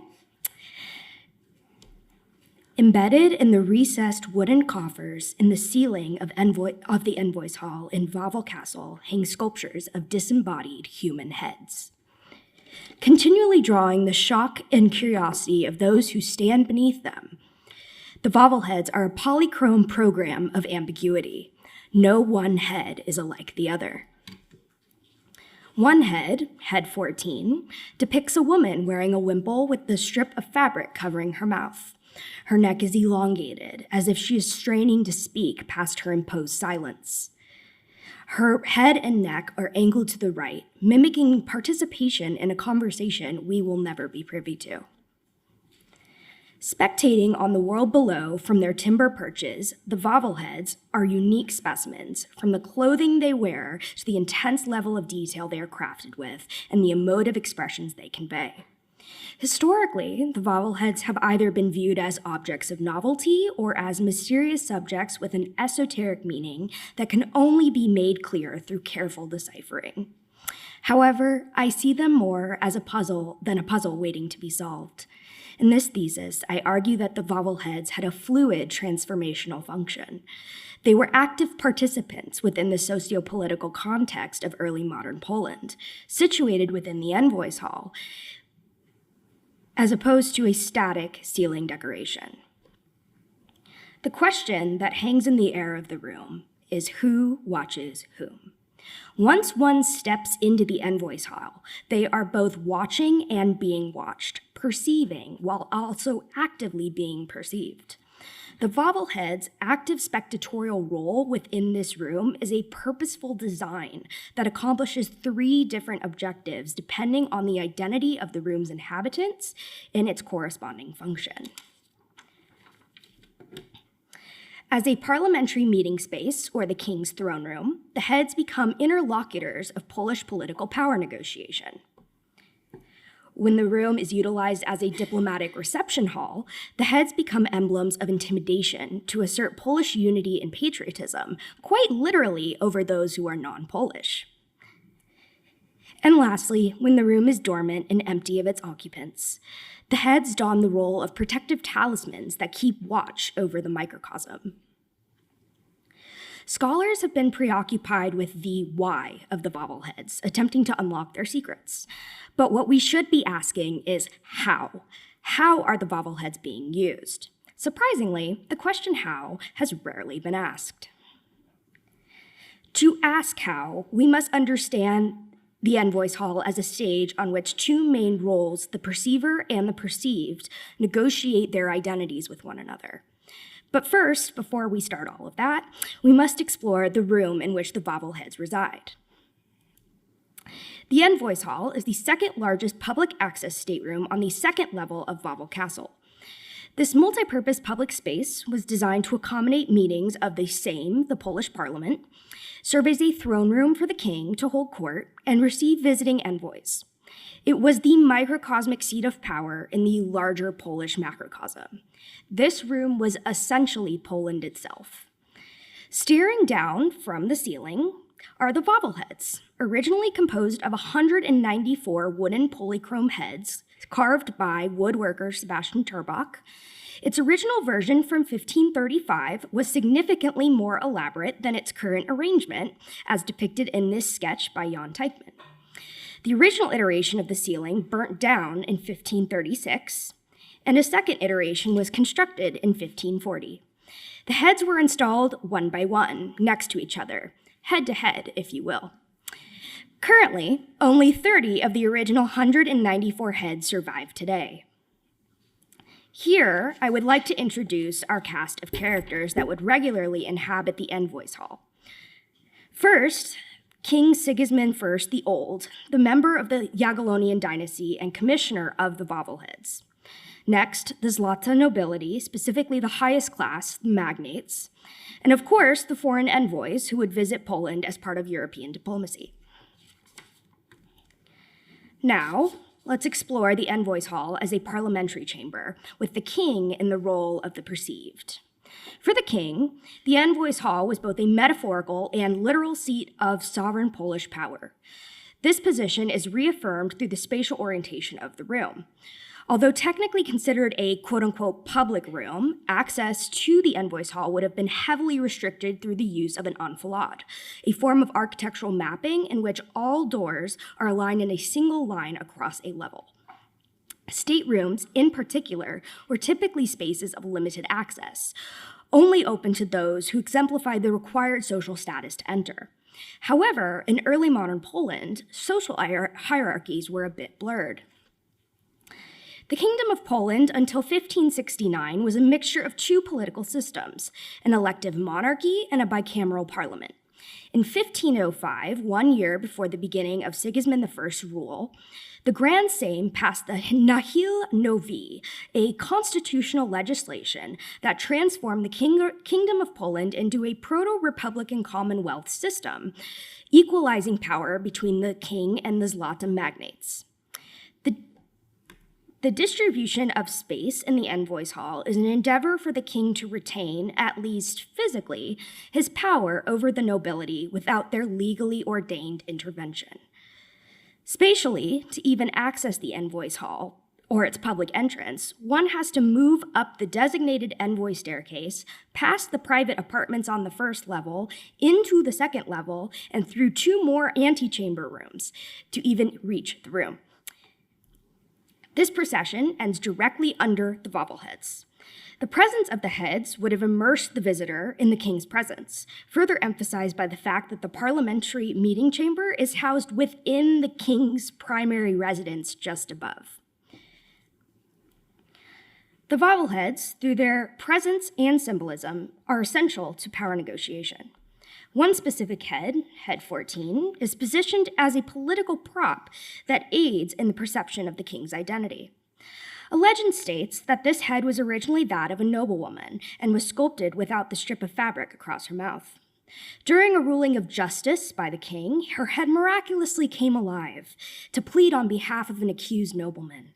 S5: Embedded in the recessed wooden coffers in the ceiling of the Envoys Hall in Wawel Castle hang sculptures of disembodied human heads. Continually drawing the shock and curiosity of those who stand beneath them, the Wawel heads are a polychrome program of ambiguity. No one head is alike the other. One head, head 14, depicts a woman wearing a wimple with the strip of fabric covering her mouth. Her neck is elongated, as if she is straining to speak past her imposed silence. Her head and neck are angled to the right, mimicking participation in a conversation we will never be privy to. Spectating on the world below from their timber perches, the Wawel heads are unique specimens, from the clothing they wear to the intense level of detail they are crafted with and the emotive expressions they convey. Historically, the Wawel heads have either been viewed as objects of novelty or as mysterious subjects with an esoteric meaning that can only be made clear through careful deciphering. However, I see them more as a puzzle than a puzzle waiting to be solved. In this thesis, I argue that the Wawel heads had a fluid transformational function. They were active participants within the socio-political context of early modern Poland, situated within the envoys' hall, as opposed to a static ceiling decoration. The question that hangs in the air of the room is who watches whom. Once one steps into the envoys' hall, they are both watching and being watched, perceiving while also actively being perceived. The Wawel heads' active spectatorial role within this room is a purposeful design that accomplishes 3 different objectives depending on the identity of the room's inhabitants and its corresponding function. As a parliamentary meeting space, or the king's throne room, the heads become interlocutors of Polish political power negotiation. When the room is utilized as a diplomatic reception hall, the heads become emblems of intimidation to assert Polish unity and patriotism, quite literally over those who are non-Polish. And lastly, when the room is dormant and empty of its occupants, the heads don the role of protective talismans that keep watch over the microcosm. Scholars have been preoccupied with the why of the Wawel heads, attempting to unlock their secrets. But what we should be asking is how? How are the Wawel heads being used? Surprisingly, the question how has rarely been asked. To ask how, we must understand the envoys' hall as a stage on which 2 main roles, the perceiver and the perceived, negotiate their identities with one another. But first, before we start all of that, we must explore the room in which the Wawel heads reside. The envoys' hall is the 2nd largest public access stateroom on the 2nd level of Wawel Castle. This multi-purpose public space was designed to accommodate meetings of the Sejm, the Polish parliament, serve as a throne room for the king to hold court, and receive visiting envoys. It was the microcosmic seat of power in the larger Polish macrocosm. This room was essentially Poland itself. Staring down from the ceiling are the Wawel heads, originally composed of 194 wooden polychrome heads carved by woodworker Sebastian Turbach. Its original version from 1535 was significantly more elaborate than its current arrangement, as depicted in this sketch by Jan Teichmann. The original iteration of the ceiling burnt down in 1536, and a second iteration was constructed in 1540. The heads were installed one by one, next to each other, head to head, if you will. Currently, only 30 of the original 194 heads survive today. Here, I would like to introduce our cast of characters that would regularly inhabit the envoys' hall. First, King Sigismund I the Old, the member of the Jagiellonian dynasty and commissioner of the Wawel heads. Next, the Zlata nobility, specifically the highest class, the magnates. And of course, the foreign envoys who would visit Poland as part of European diplomacy. Now, let's explore the envoys' hall as a parliamentary chamber, with the king in the role of the perceived. For the king, the envoys' hall was both a metaphorical and literal seat of sovereign Polish power. This position is reaffirmed through the spatial orientation of the room. Although technically considered a quote-unquote public room, access to the envoys' hall would have been heavily restricted through the use of an enfilade, a form of architectural mapping in which all doors are aligned in a single line across a level. Staterooms, in particular, were typically spaces of limited access, only open to those who exemplified the required social status to enter. However, in early modern Poland, social hierarchies were a bit blurred. The Kingdom of Poland until 1569 was a mixture of 2 political systems, an elective monarchy and a bicameral parliament. In 1505, 1 year before the beginning of Sigismund I's rule, the Grand Sejm passed the Nihil Novi, a constitutional legislation that transformed the Kingdom of Poland into a proto-republican commonwealth system, equalizing power between the king and the Zlata magnates. The distribution of space in the envoys' hall is an endeavor for the king to retain, at least physically, his power over the nobility without their legally ordained intervention. Spatially, to even access the envoys' hall, or its public entrance, one has to move up the designated envoy staircase, past the private apartments on the first level, into the second level, and through 2 more antechamber rooms to even reach the room. This procession ends directly under the bobbleheads. The presence of the heads would have immersed the visitor in the king's presence, further emphasized by the fact that the parliamentary meeting chamber is housed within the king's primary residence just above. The bobbleheads, through their presence and symbolism, are essential to power negotiation. One specific head, head 14, is positioned as a political prop that aids in the perception of the king's identity. A legend states that this head was originally that of a noblewoman and was sculpted without the strip of fabric across her mouth. During a ruling of justice by the king, her head miraculously came alive to plead on behalf of an accused nobleman.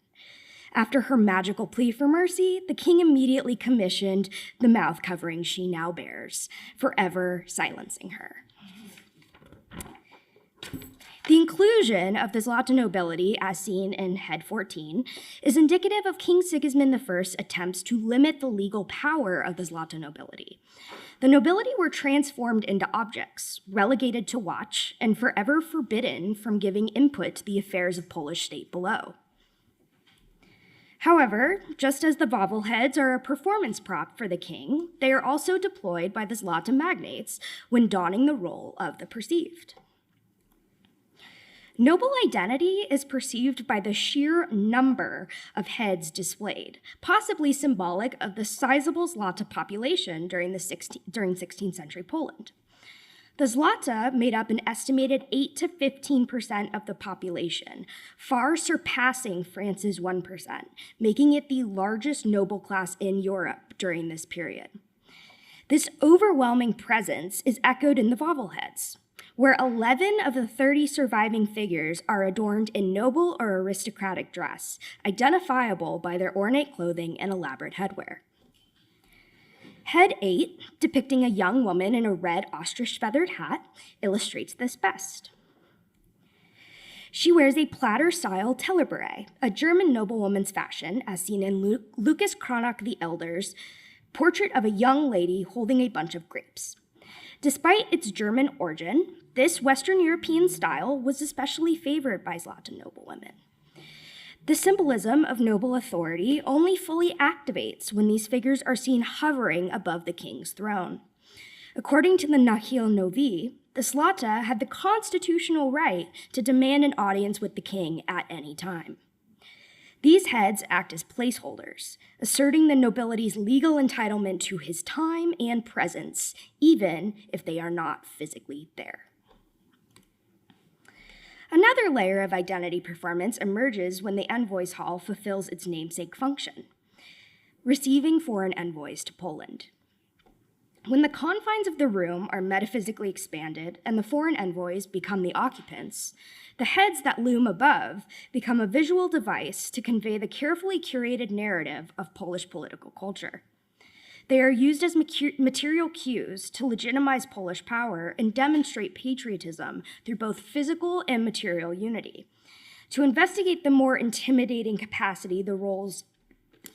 S5: After her magical plea for mercy, the king immediately commissioned the mouth covering she now bears, forever silencing her. The inclusion of the Zlata nobility, as seen in head 14, is indicative of King Sigismund I's attempts to limit the legal power of the Zlata nobility. The nobility were transformed into objects, relegated to watch, and forever forbidden from giving input to the affairs of Polish state below. However, just as the bobbleheads are a performance prop for the king, they are also deployed by the Zlata magnates when donning the role of the perceived. Noble identity is perceived by the sheer number of heads displayed, possibly symbolic of the sizable Zlata population during 16th century Poland. The Zlata made up an estimated 8 to 15% of the population, far surpassing France's 1%, making it the largest noble class in Europe during this period. This overwhelming presence is echoed in the bobbleheads, where 11 of the 30 surviving figures are adorned in noble or aristocratic dress, identifiable by their ornate clothing and elaborate headwear. Head 8, depicting a young woman in a red ostrich feathered hat, illustrates this best. She wears a platter-style Tellerberet, a German noblewoman's fashion, as seen in Lucas Cranach the Elder's portrait of a young lady holding a bunch of grapes. Despite its German origin, this Western European style was especially favored by Zlata noblewomen. The symbolism of noble authority only fully activates when these figures are seen hovering above the king's throne. According to the Nahil Novi, the Zlata had the constitutional right to demand an audience with the king at any time. These heads act as placeholders, asserting the nobility's legal entitlement to his time and presence, even if they are not physically there. Another layer of identity performance emerges when the envoys hall fulfills its namesake function, receiving foreign envoys to Poland. When the confines of the room are metaphysically expanded and the foreign envoys become the occupants, the heads that loom above become a visual device to convey the carefully curated narrative of Polish political culture. They are used as material cues to legitimize Polish power and demonstrate patriotism through both physical and material unity. To investigate the more intimidating capacity the roles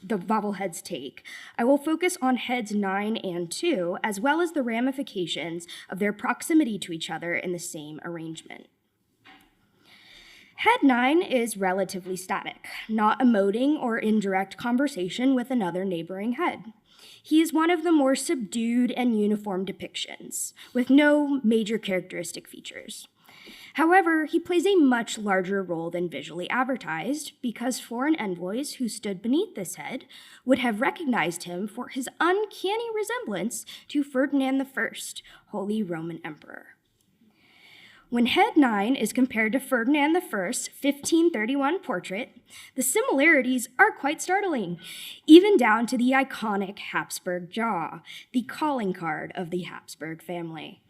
S5: the bobbleheads take, I will focus on heads 9 and 2, as well as the ramifications of their proximity to each other in the same arrangement. Head 9 is relatively static, not emoting or in direct conversation with another neighboring head. He is one of the more subdued and uniform depictions, with no major characteristic features. However, he plays a much larger role than visually advertised because foreign envoys who stood beneath this head would have recognized him for his uncanny resemblance to Ferdinand I, Holy Roman Emperor. When head 9 is compared to Ferdinand I's 1531 portrait, the similarities are quite startling, even down to the iconic Habsburg jaw, the calling card of the Habsburg family.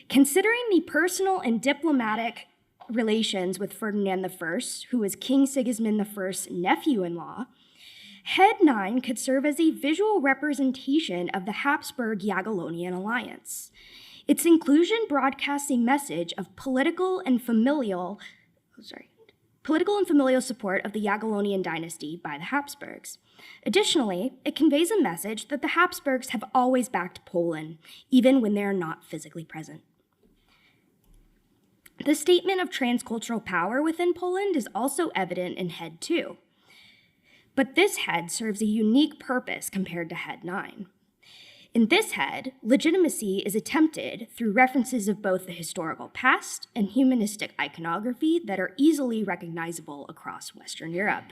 S5: Considering the personal and diplomatic relations with Ferdinand I, who was King Sigismund I's nephew-in-law, head 9 could serve as a visual representation of the Habsburg-Jagiellonian alliance. Its inclusion broadcasts a message of political and familial political and familial support of the Jagiellonian dynasty by the Habsburgs. Additionally, it conveys a message that the Habsburgs have always backed Poland, even when they are not physically present. The statement of transcultural power within Poland is also evident in Head 2. But this head serves a unique purpose compared to Head 9. In this head, legitimacy is attempted through references of both the historical past and humanistic iconography that are easily recognizable across Western Europe.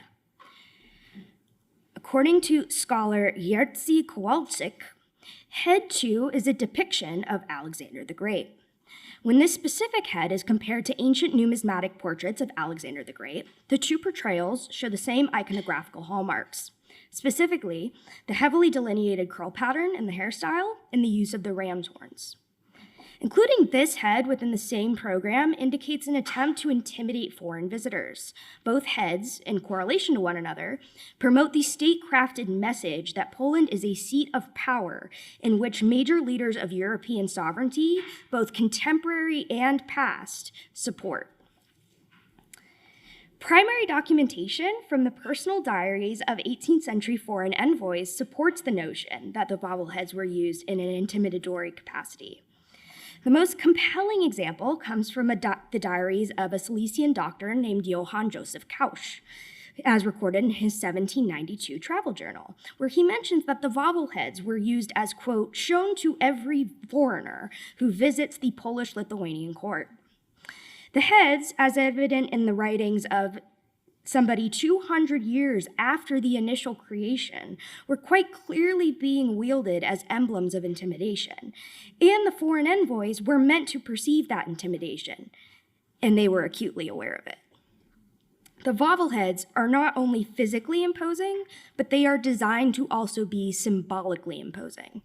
S5: According to scholar Jerzy Kowalczyk, Head 2 is a depiction of Alexander the Great. When this specific head is compared to ancient numismatic portraits of Alexander the Great, the two portrayals show the same iconographical hallmarks. Specifically, the heavily delineated curl pattern in the hairstyle and the use of the ram's horns. Including this head within the same program indicates an attempt to intimidate foreign visitors. Both heads, in correlation to one another, promote the state-crafted message that Poland is a seat of power in which major leaders of European sovereignty, both contemporary and past, support. Primary documentation from the personal diaries of 18th century foreign envoys supports the notion that the bobbleheads were used in an intimidatory capacity. The most compelling example comes from the diaries of a Silesian doctor named Johann Joseph Kausch, as recorded in his 1792 travel journal, where he mentions that the bobbleheads were used as, quote, shown to every foreigner who visits the Polish-Lithuanian court. The heads, as evident in the writings of somebody 200 years after the initial creation, were quite clearly being wielded as emblems of intimidation. And the foreign envoys were meant to perceive that intimidation, and they were acutely aware of it. The bobbleheads are not only physically imposing, but they are designed to also be symbolically imposing.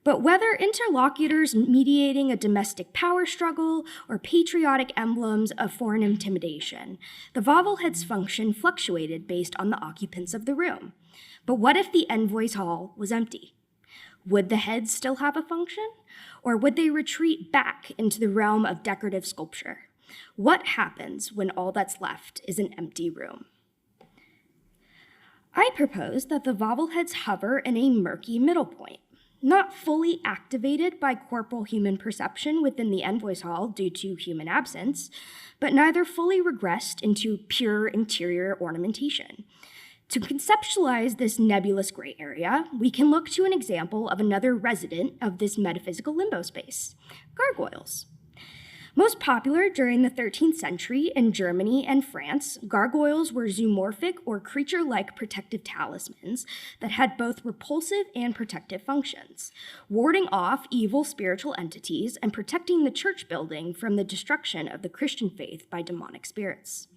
S5: But whether interlocutors mediating a domestic power struggle or patriotic emblems of foreign intimidation, the bobblehead's function fluctuated based on the occupants of the room. But what if the envoy's hall was empty? Would the heads still have a function? Or would they retreat back into the realm of decorative sculpture? What happens when all that's left is an empty room? I propose that the bobbleheads hover in a murky middle point. Not fully activated by corporal human perception within the envoy's hall due to human absence, but neither fully regressed into pure interior ornamentation. To conceptualize this nebulous gray area, we can look to an example of another resident of this metaphysical limbo space, gargoyles. Most popular during the 13th century in Germany and France, gargoyles were zoomorphic or creature-like protective talismans that had both repulsive and protective functions, warding off evil spiritual entities and protecting the church building from the destruction of the Christian faith by demonic spirits.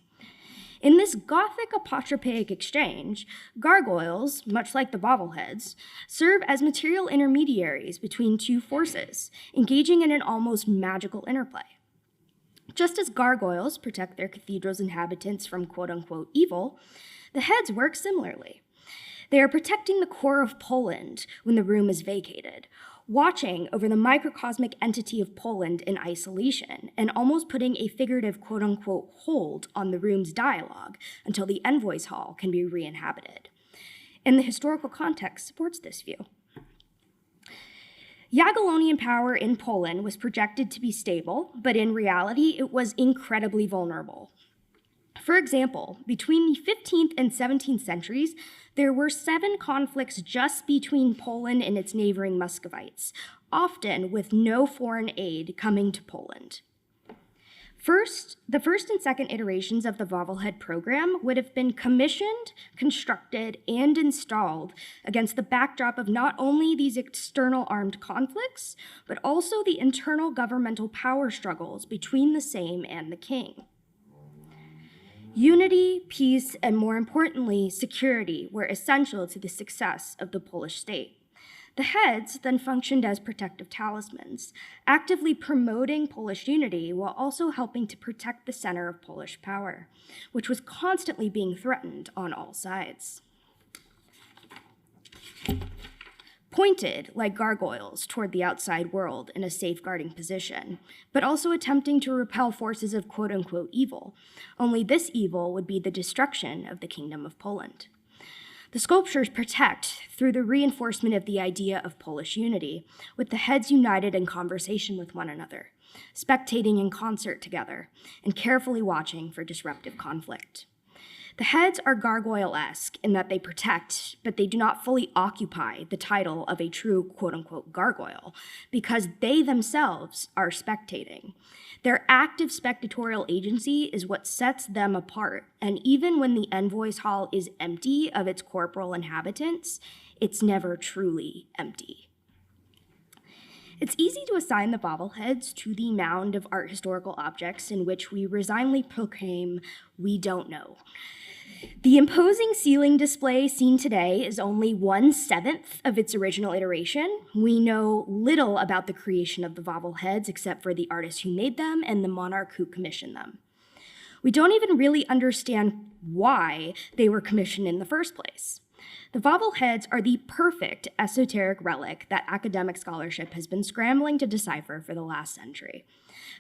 S5: In this Gothic apotropaic exchange, gargoyles, much like the bobbleheads, serve as material intermediaries between two forces, engaging in an almost magical interplay. Just as gargoyles protect their cathedral's inhabitants from quote-unquote evil, the heads work similarly. They are protecting the core of Poland when the room is vacated, watching over the microcosmic entity of Poland in isolation, and almost putting a figurative quote-unquote hold on the room's dialogue until the envoy's hall can be re-inhabited. And the historical context supports this view. Jagiellonian power in Poland was projected to be stable, but in reality, it was incredibly vulnerable. For example, between the 15th and 17th centuries, there were 7 conflicts just between Poland and its neighboring Muscovites, often with no foreign aid coming to Poland. The first and second iterations of the bobblehead program would have been commissioned, constructed, and installed against the backdrop of not only these external armed conflicts, but also the internal governmental power struggles between the Sejm and the king. Unity, peace, and more importantly, security were essential to the success of the Polish state. The heads then functioned as protective talismans, actively promoting Polish unity while also helping to protect the center of Polish power, which was constantly being threatened on all sides. pointed like gargoyles toward the outside world in a safeguarding position, but also attempting to repel forces of quote-unquote evil, only this evil would be the destruction of the Kingdom of Poland. The sculptures protect through the reinforcement of the idea of Polish unity, with the heads united in conversation with one another, spectating in concert together, and carefully watching for disruptive conflict. The heads are gargoyle-esque in that they protect, but they do not fully occupy the title of a true quote-unquote gargoyle, because they themselves are spectating. Their active spectatorial agency is what sets them apart, and even when the envoys' hall is empty of its corporal inhabitants, it's never truly empty. It's easy to assign the bobbleheads to the mound of art historical objects in which we resignedly proclaim, "We don't know." The imposing ceiling display seen today is only 1/7 of its original iteration. We know little about the creation of the bobbleheads except for the artist who made them and the monarch who commissioned them. We don't even really understand why they were commissioned in the first place. The bobbleheads are the perfect esoteric relic that academic scholarship has been scrambling to decipher for the last century,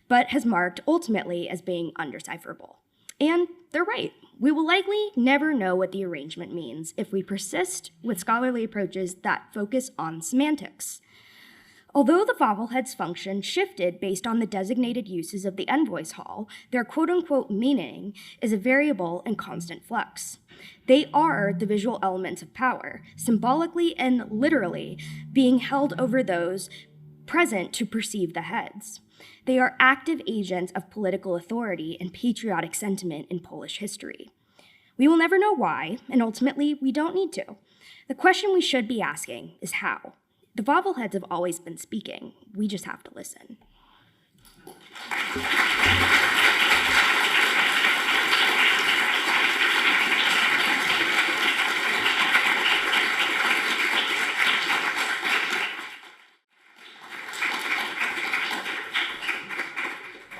S5: but has marked ultimately as being undecipherable. And they're right. We will likely never know what the arrangement means if we persist with scholarly approaches that focus on semantics. Although the bobbleheads' function shifted based on the designated uses of the envoys' hall, their quote-unquote meaning is a variable and constant flux. They are the visual elements of power, symbolically and literally being held over those present to perceive the heads. They are active agents of political authority and patriotic sentiment in Polish history. We will never know why, and ultimately, we don't need to. The question we should be asking is how. The bobbleheads have always been speaking. We just have to listen.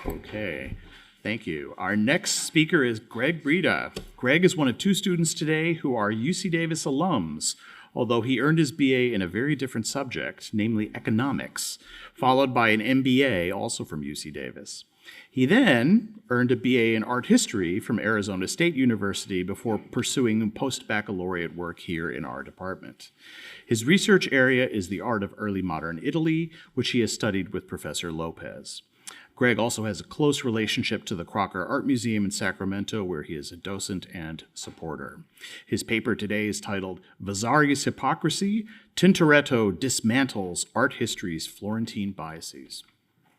S3: Okay, thank you. Our next speaker is Greg Brida. Greg is one of two students today who are UC Davis alums, although he earned his BA in a very different subject, namely economics, followed by an MBA, also from UC Davis. He then earned a BA in art history from Arizona State University before pursuing post-baccalaureate work here in our department. His research area is the art of early modern Italy, which he has studied with Professor Lopez. Greg also has a close relationship to the Crocker Art Museum in Sacramento, where he is a docent and supporter. His paper today is titled Vasari's Hypocrisy, Tintoretto Dismantles Art History's Florentine Biases.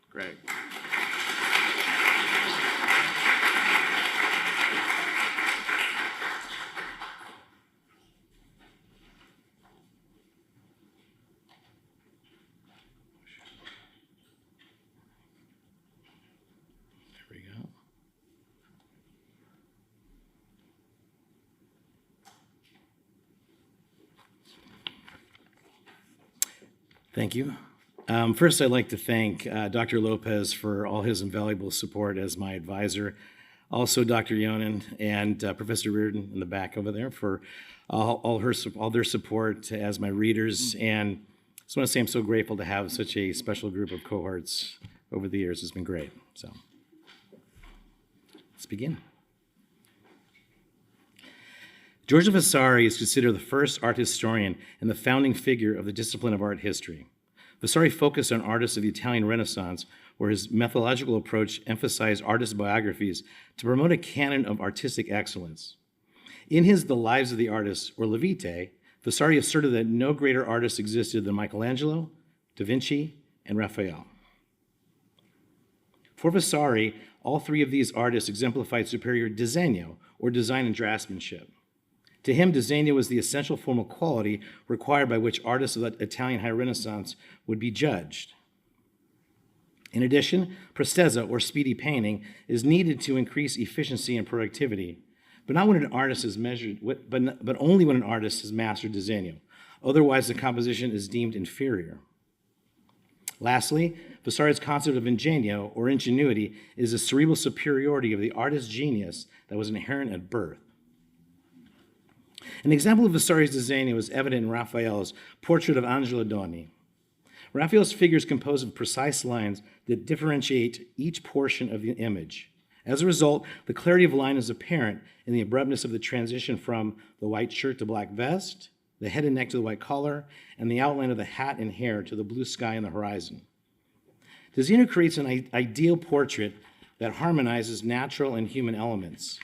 S3: Greg.
S6: Thank you. First, I'd like to thank Dr. Lopez for all his invaluable support as my advisor. Also, Dr. Yonan and Professor Reardon in the back over there for all their support as my readers. And I just want to say I'm so grateful to have such a special group of cohorts over the years. It's been great. So let's begin. Giorgio Vasari is considered the first art historian and the founding figure of the discipline of art history. Vasari focused on artists of the Italian Renaissance, where his methodological approach emphasized artist biographies to promote a canon of artistic excellence. In his The Lives of the Artists, or La Vitae, Vasari asserted that no greater artists existed than Michelangelo, Da Vinci, and Raphael. For Vasari, all three of these artists exemplified superior disegno, or design and draftsmanship. To him, disegno was the essential formal quality required by which artists of the Italian High Renaissance would be judged. In addition, prestezza, or speedy painting, is needed to increase efficiency and productivity, but not when an artist is measured, but only when an artist has mastered disegno. Otherwise, the composition is deemed inferior. Lastly, Vasari's concept of ingegno, or ingenuity, is the cerebral superiority of the artist's genius that was inherent at birth. An example of Vasari's disegno is evident in Raphael's portrait of Angelo Doni. Raphael's figure is composed of precise lines that differentiate each portion of the image. As a result, the clarity of line is apparent in the abruptness of the transition from the white shirt to black vest, the head and neck to the white collar, and the outline of the hat and hair to the blue sky and the horizon. Disegno creates an ideal portrait that harmonizes natural and human elements.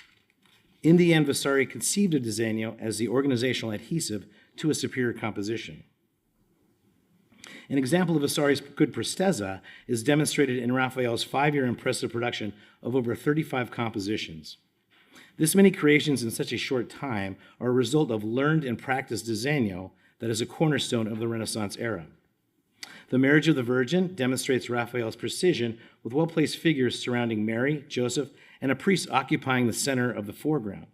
S6: In the end, Vasari conceived of disegno as the organizational adhesive to a superior composition. An example of Vasari's good prestezza is demonstrated in Raphael's 5-year impressive production of over 35 compositions. This many creations in such a short time are a result of learned and practiced disegno that is a cornerstone of the Renaissance era. The Marriage of the Virgin demonstrates Raphael's precision with well-placed figures surrounding Mary, Joseph, and a priest occupying the center of the foreground.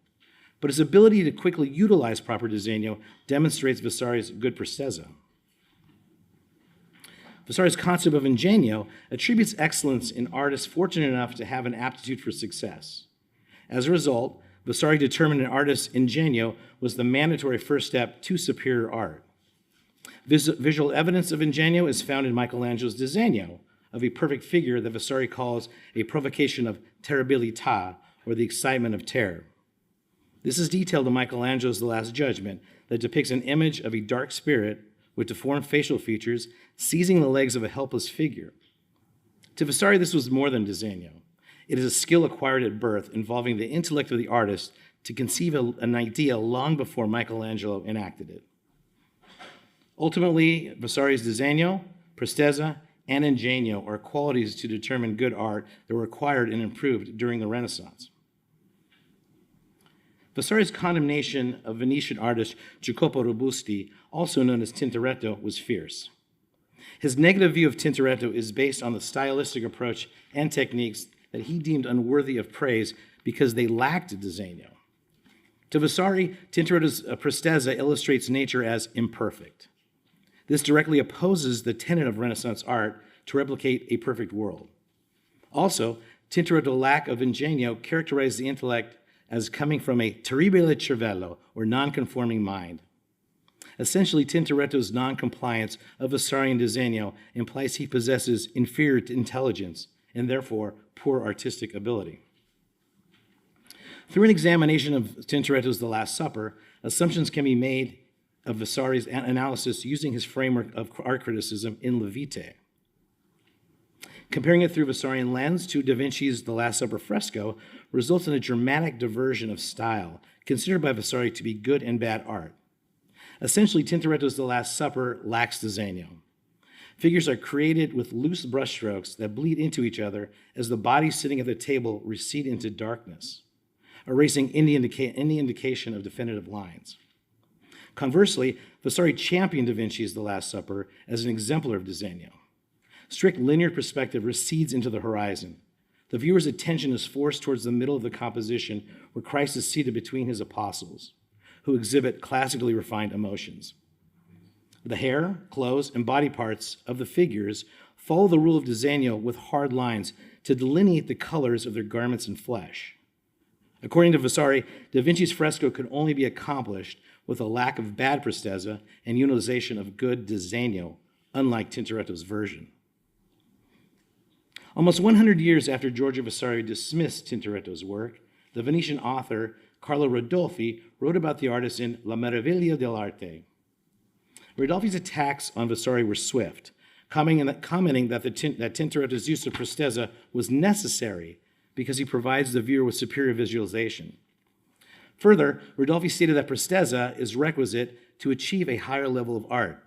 S6: But his ability to quickly utilize proper disegno demonstrates Vasari's good prestezza. Vasari's concept of ingegno attributes excellence in artists fortunate enough to have an aptitude for success. As a result, Vasari determined an artist's ingegno was the mandatory first step to superior art. Visual evidence of ingegno is found in Michelangelo's disegno of a perfect figure that Vasari calls a provocation of terribilità, or the excitement of terror. This is detailed in Michelangelo's The Last Judgment that depicts an image of a dark spirit with deformed facial features seizing the legs of a helpless figure. To Vasari, this was more than disegno. It is a skill acquired at birth involving the intellect of the artist to conceive an idea long before Michelangelo enacted it. Ultimately, Vasari's disegno, prestezza, and ingegno are qualities to determine good art that were acquired and improved during the Renaissance. Vasari's condemnation of Venetian artist Jacopo Robusti, also known as Tintoretto, was fierce. His negative view of Tintoretto is based on the stylistic approach and techniques that he deemed unworthy of praise because they lacked disegno. To Vasari, Tintoretto's prestezza illustrates nature as imperfect. This directly opposes the tenet of Renaissance art to replicate a perfect world. Also, Tintoretto's lack of ingegno characterized the intellect as coming from a terribile cervello, or non-conforming mind. Essentially, Tintoretto's non-compliance of Vasarian disegno implies he possesses inferior intelligence and therefore poor artistic ability. Through an examination of Tintoretto's The Last Supper, assumptions can be made of Vasari's analysis using his framework of art criticism in Le Vite. Comparing it through Vasarian lens to Da Vinci's The Last Supper fresco results in a dramatic diversion of style, considered by Vasari to be good and bad art. Essentially, Tintoretto's The Last Supper lacks disegno. Figures are created with loose brushstrokes that bleed into each other as the bodies sitting at the table recede into darkness, erasing any indication of definitive lines. Conversely, Vasari championed Da Vinci's The Last Supper as an exemplar of disegno. Strict linear perspective recedes into the horizon. The viewer's attention is forced towards the middle of the composition where Christ is seated between his apostles, who exhibit classically refined emotions. The hair, clothes, and body parts of the figures follow the rule of disegno with hard lines to delineate the colors of their garments and flesh. According to Vasari, Da Vinci's fresco could only be accomplished with a lack of bad prestezza and utilization of good disegno, unlike Tintoretto's version. Almost 100 years after Giorgio Vasari dismissed Tintoretto's work, the Venetian author Carlo Rodolfi wrote about the artist in La Meraviglia dell'Arte. Rodolfi's attacks on Vasari were swift, commenting that Tintoretto's use of prestezza was necessary because he provides the viewer with superior visualization. Further, Rodolfi stated that prestezza is requisite to achieve a higher level of art,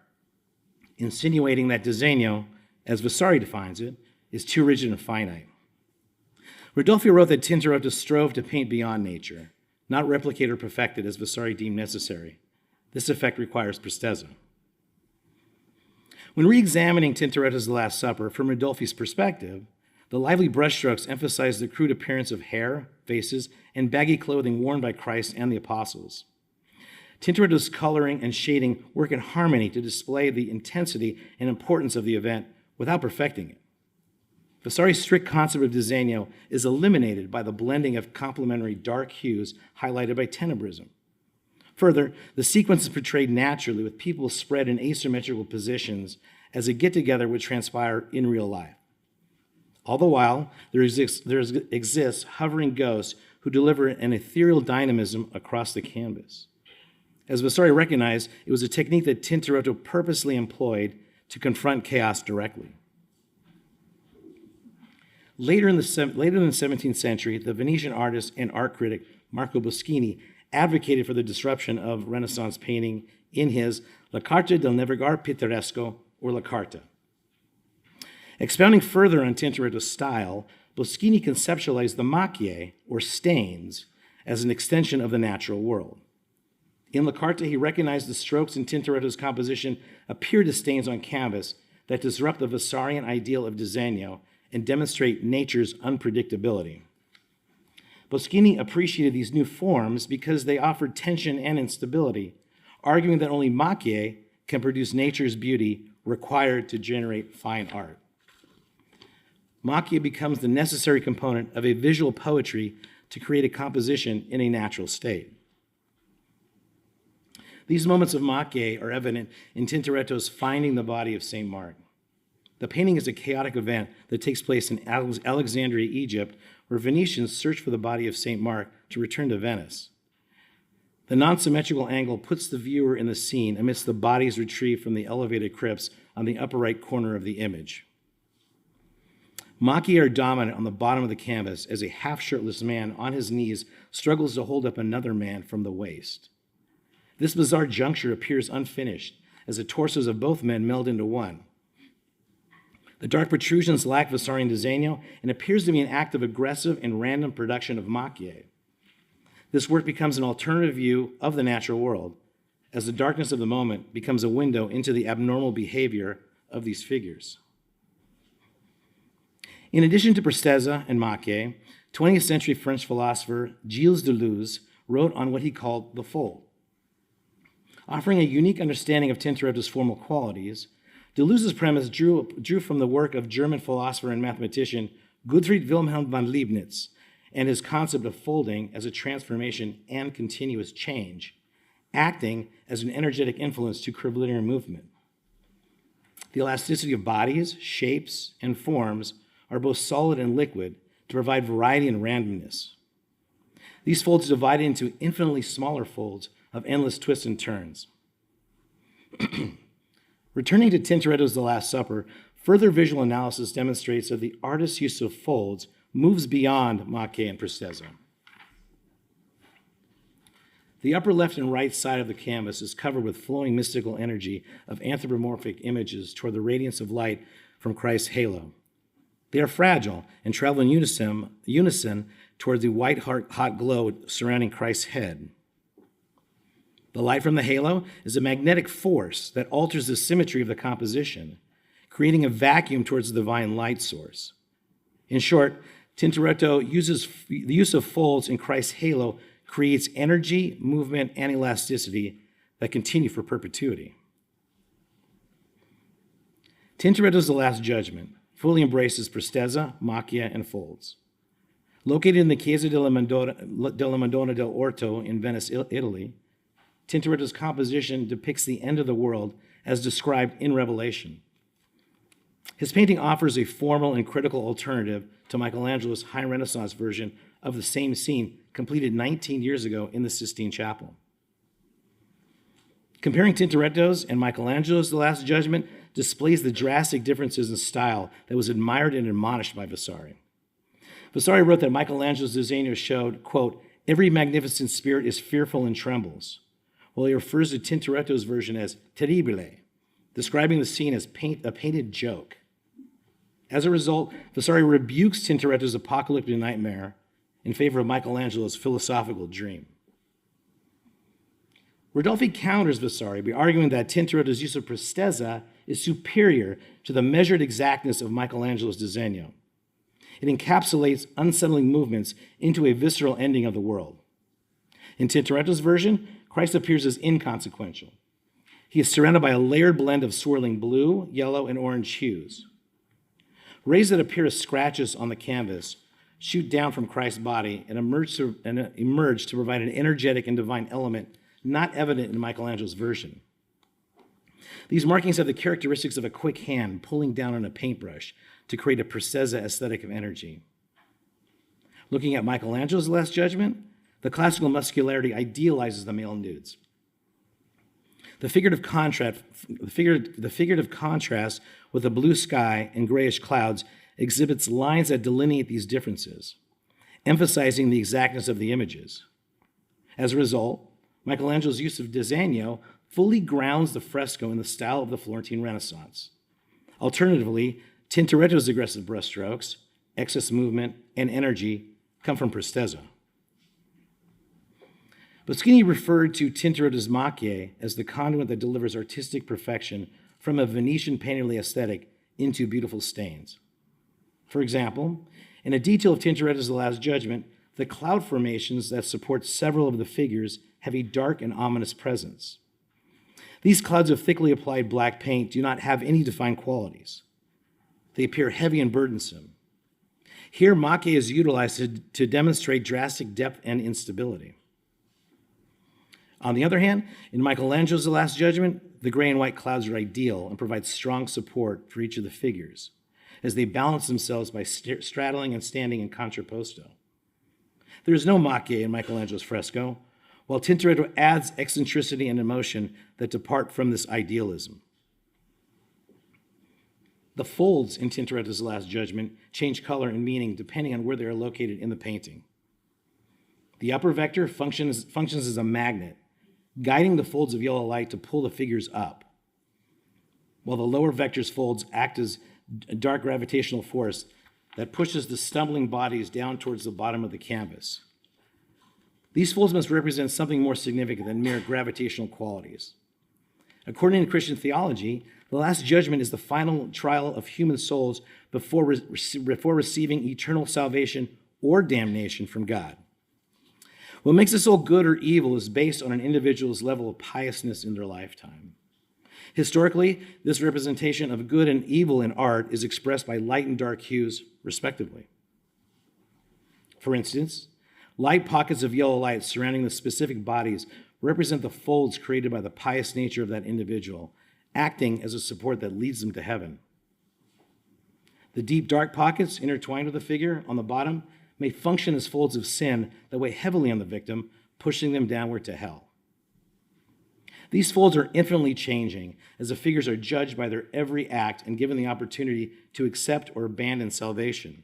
S6: insinuating that disegno, as Vasari defines it, is too rigid and finite. Rodolfi wrote that Tintoretto strove to paint beyond nature, not replicate or perfect it as Vasari deemed necessary. This effect requires prestezza. When re-examining Tintoretto's The Last Supper from Rodolfi's perspective, the lively brushstrokes emphasize the crude appearance of hair, faces, and baggy clothing worn by Christ and the apostles. Tintoretto's coloring and shading work in harmony to display the intensity and importance of the event without perfecting it. Vasari's strict concept of disegno is eliminated by the blending of complementary dark hues highlighted by tenebrism. Further, the sequence is portrayed naturally with people spread in asymmetrical positions as a get-together would transpire in real life. All the while, there exists hovering ghosts who deliver an ethereal dynamism across the canvas. As Vasari recognized, it was a technique that Tintoretto purposely employed to confront chaos directly. Later in the 17th century, the Venetian artist and art critic Marco Boschini advocated for the disruption of Renaissance painting in his La Carta del Navigar Pittoresco, or La Carta. Expounding further on Tintoretto's style, Boschini conceptualized the macchie, or stains, as an extension of the natural world. In La Carta, he recognized the strokes in Tintoretto's composition appeared as stains on canvas that disrupt the Vasarian ideal of disegno and demonstrate nature's unpredictability. Boschini appreciated these new forms because they offered tension and instability, arguing that only macchie can produce nature's beauty required to generate fine art. Macchie becomes the necessary component of a visual poetry to create a composition in a natural state. These moments of macchie are evident in Tintoretto's Finding the Body of St. Mark. The painting is a chaotic event that takes place in Alexandria, Egypt, where Venetians search for the body of St. Mark to return to Venice. The non-symmetrical angle puts the viewer in the scene amidst the bodies retrieved from the elevated crypts on the upper right corner of the image. Macchie are dominant on the bottom of the canvas as a half-shirtless man on his knees struggles to hold up another man from the waist. This bizarre juncture appears unfinished as the torsos of both men meld into one. The dark protrusions lack Vasarian disegno and appears to be an act of aggressive and random production of macchie. This work becomes an alternative view of the natural world, as the darkness of the moment becomes a window into the abnormal behavior of these figures. In addition to Prestezza and macchie, 20th century French philosopher Gilles Deleuze wrote on what he called the fold. Offering a unique understanding of Tintoretto's formal qualities, Deleuze's premise drew from the work of German philosopher and mathematician Gottfried Wilhelm von Leibniz and his concept of folding as a transformation and continuous change, acting as an energetic influence to curvilinear movement. The elasticity of bodies, shapes, and forms are both solid and liquid to provide variety and randomness. These folds are divided into infinitely smaller folds of endless twists and turns. Returning to Tintoretto's The Last Supper, further visual analysis demonstrates that the artist's use of folds moves beyond macchie and Prestezza. The upper left and right side of the canvas is covered with flowing mystical energy of anthropomorphic images toward the radiance of light from Christ's halo. They are fragile and travel in unison toward the white hot glow surrounding Christ's head. The light from the halo is a magnetic force that alters the symmetry of the composition, creating a vacuum towards the divine light source. In short, Tintoretto uses the use of folds in Christ's halo creates energy, movement, and elasticity that continue for perpetuity. Tintoretto's The Last Judgment fully embraces Prestezza, macchie, and folds. Located in the Chiesa della Madonna dell'Orto in Venice, Italy, Tintoretto's composition depicts the end of the world as described in Revelation. His painting offers a formal and critical alternative to Michelangelo's High Renaissance version of the same scene completed 19 years ago in the Sistine Chapel. Comparing Tintoretto's and Michelangelo's The Last Judgment displays the drastic differences in style that was admired and admonished by Vasari. Vasari wrote that Michelangelo's disegno showed, quote, every magnificent spirit is fearful and trembles, while he refers to Tintoretto's version as terribile, describing the scene as a painted joke. As a result, Vasari rebukes Tintoretto's apocalyptic nightmare in favor of Michelangelo's philosophical dream. Rodolphi counters Vasari by arguing that Tintoretto's use of Prestezza is superior to the measured exactness of Michelangelo's disegno. It encapsulates unsettling movements into a visceral ending of the world. In Tintoretto's version, Christ appears as inconsequential. He is surrounded by a layered blend of swirling blue, yellow, and orange hues. Rays that appear as scratches on the canvas shoot down from Christ's body and emerge to provide an energetic and divine element not evident in Michelangelo's version. These markings have the characteristics of a quick hand pulling down on a paintbrush to create a prestezza aesthetic of energy. Looking at Michelangelo's Last Judgment, the classical muscularity idealizes the male nudes. The figurative contrast with the blue sky and grayish clouds exhibits lines that delineate these differences, emphasizing the exactness of the images. As a result, Michelangelo's use of disegno fully grounds the fresco in the style of the Florentine Renaissance. Alternatively, Tintoretto's aggressive brushstrokes, excess movement, and energy come from prestezza. Boschini referred to Tintoretto's macchie as the conduit that delivers artistic perfection from a Venetian painterly aesthetic into beautiful stains. For example, in a detail of Tintoretto's The Last Judgment, the cloud formations that support several of the figures have a dark and ominous presence. These clouds of thickly applied black paint do not have any defined qualities. They appear heavy and burdensome. Here, macchie is utilized to demonstrate drastic depth and instability. On the other hand, in Michelangelo's The Last Judgment, the gray and white clouds are ideal and provide strong support for each of the figures, as they balance themselves by straddling and standing in contrapposto. There is no macchie in Michelangelo's fresco, while Tintoretto adds eccentricity and emotion that depart from this idealism. The folds in Tintoretto's Last Judgment change color and meaning depending on where they are located in the painting. The upper vector functions as a magnet, guiding the folds of yellow light to pull the figures up, while the lower vector's folds act as a dark gravitational force that pushes the stumbling bodies down towards the bottom of the canvas. These folds must represent something more significant than mere gravitational qualities. According to Christian theology, the Last Judgment is the final trial of human souls before receiving eternal salvation or damnation from God. What makes a soul good or evil is based on an individual's level of piousness in their lifetime. Historically, this representation of good and evil in art is expressed by light and dark hues, respectively. For instance, light pockets of yellow light surrounding the specific bodies represent the folds created by the pious nature of that individual, acting as a support that leads them to heaven. The deep dark pockets intertwined with the figure on the bottom may function as folds of sin that weigh heavily on the victim, pushing them downward to hell. These folds are infinitely changing as the figures are judged by their every act and given the opportunity to accept or abandon salvation.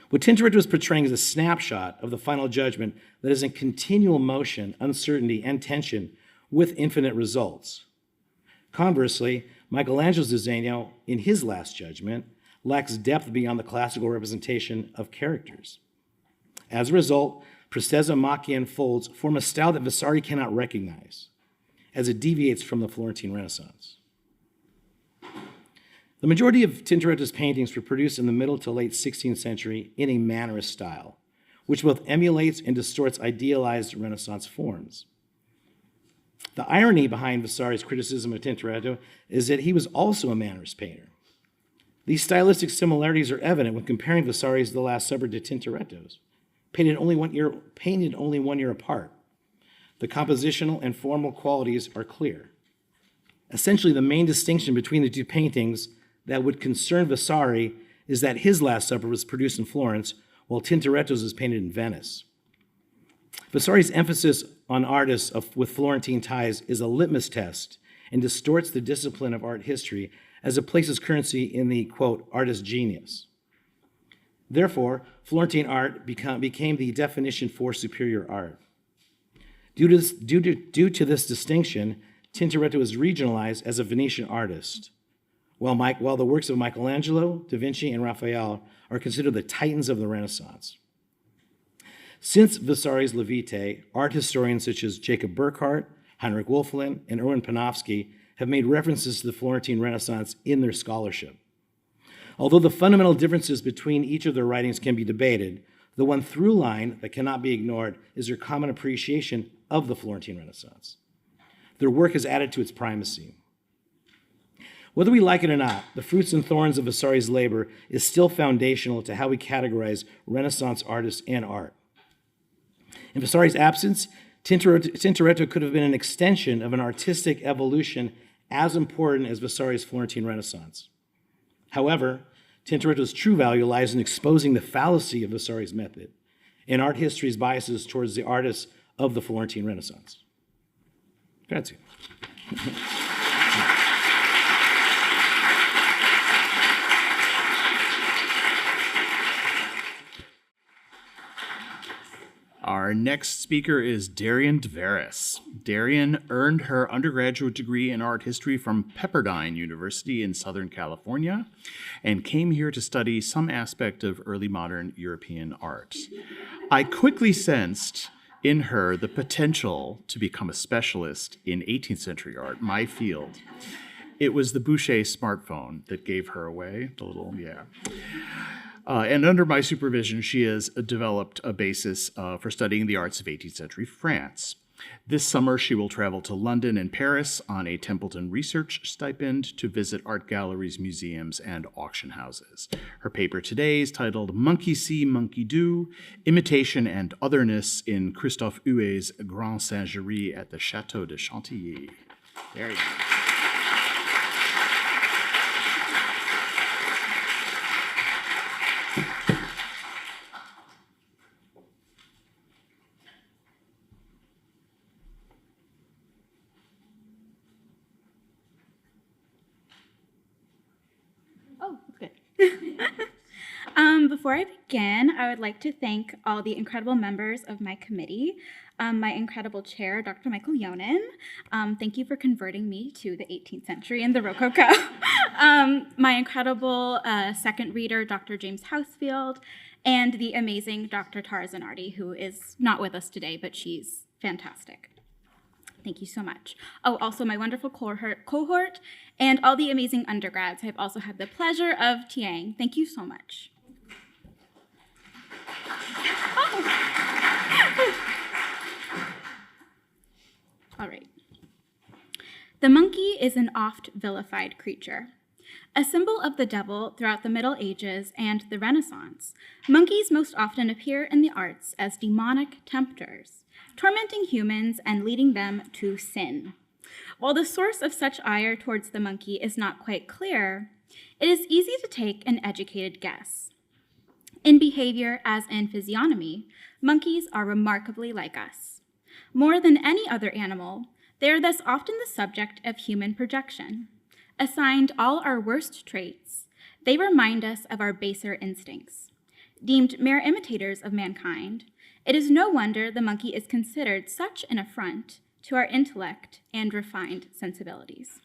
S6: What Tintoretto is portraying is a snapshot of the final judgment that is in continual motion, uncertainty, and tension with infinite results. Conversely, Michelangelo's disegno in his Last Judgment lacks depth beyond the classical representation of characters. As a result, prestezza, macchie, and folds form a style that Vasari cannot recognize, as it deviates from the Florentine Renaissance. The majority of Tintoretto's paintings were produced in the middle to late 16th century in a Mannerist style, which both emulates and distorts idealized Renaissance forms. The irony behind Vasari's criticism of Tintoretto is that he was also a Mannerist painter. These stylistic similarities are evident when comparing Vasari's The Last Supper to Tintoretto's, painted only 1 year apart. The compositional and formal qualities are clear. Essentially, the main distinction between the two paintings that would concern Vasari is that his Last Supper was produced in Florence, while Tintoretto's was painted in Venice. Vasari's emphasis on artists with Florentine ties is a litmus test and distorts the discipline of art history as it places currency in the, quote, artist genius. Therefore, Florentine art became the definition for superior art. Due to this distinction, Tintoretto is regionalized as a Venetian artist, while the works of Michelangelo, Da Vinci, and Raphael are considered the titans of the Renaissance. Since Vasari's La Vite, art historians such as Jacob Burckhardt, Heinrich Wölfflin, and Erwin Panofsky have made references to the Florentine Renaissance in their scholarship. Although the fundamental differences between each of their writings can be debated, the one through line that cannot be ignored is their common appreciation of the Florentine Renaissance. Their work has added to its primacy. Whether we like it or not, the fruits and thorns of Vasari's labor is still foundational to how we categorize Renaissance artists and art. In Vasari's absence, Tintoretto could have been an extension of an artistic evolution as important as Vasari's Florentine Renaissance. However, Tintoretto's true value lies in exposing the fallacy of Vasari's method and art history's biases towards the artists of the Florentine Renaissance. Grazie.
S3: Our next speaker is Darian Dveris. Darian earned her undergraduate degree in art history from Pepperdine University in Southern California and came here to study some aspect of early modern European art. I quickly sensed in her the potential to become a specialist in 18th century art, my field. It was the Boucher smartphone that gave her away, the little, yeah. And under my supervision, she has developed a basis for studying the arts of 18th century France. This summer, she will travel to London and Paris on a Templeton research stipend to visit art galleries, museums, and auction houses. Her paper today is titled Monkey See, Monkey Do, Imitation and Otherness in Christophe Huet's Grand Singerie at the Château de Chantilly. There you go.
S7: Before I begin, I would like to thank all the incredible members of my committee, my incredible chair, Dr. Michael Yonan. Thank you for converting me to the 18th century and the Rococo. My incredible second reader, Dr. James Housefield, and the amazing Dr. Tara Zanardi, who is not with us today, but she's fantastic. Thank you so much. Oh, also my wonderful cohort and all the amazing undergrads I've also had the pleasure of TAing. Thank you so much. All right. The monkey is an oft vilified creature. A symbol of the devil throughout the Middle Ages and the Renaissance, monkeys most often appear in the arts as demonic tempters, tormenting humans and leading them to sin. While the source of such ire towards the monkey is not quite clear, it is easy to take an educated guess. In behavior, as in physiognomy, monkeys are remarkably like us. More than any other animal, they are thus often the subject of human projection. Assigned all our worst traits, they remind us of our baser instincts. Deemed mere imitators of mankind, it is no wonder the monkey is considered such an affront to our intellect and refined sensibilities.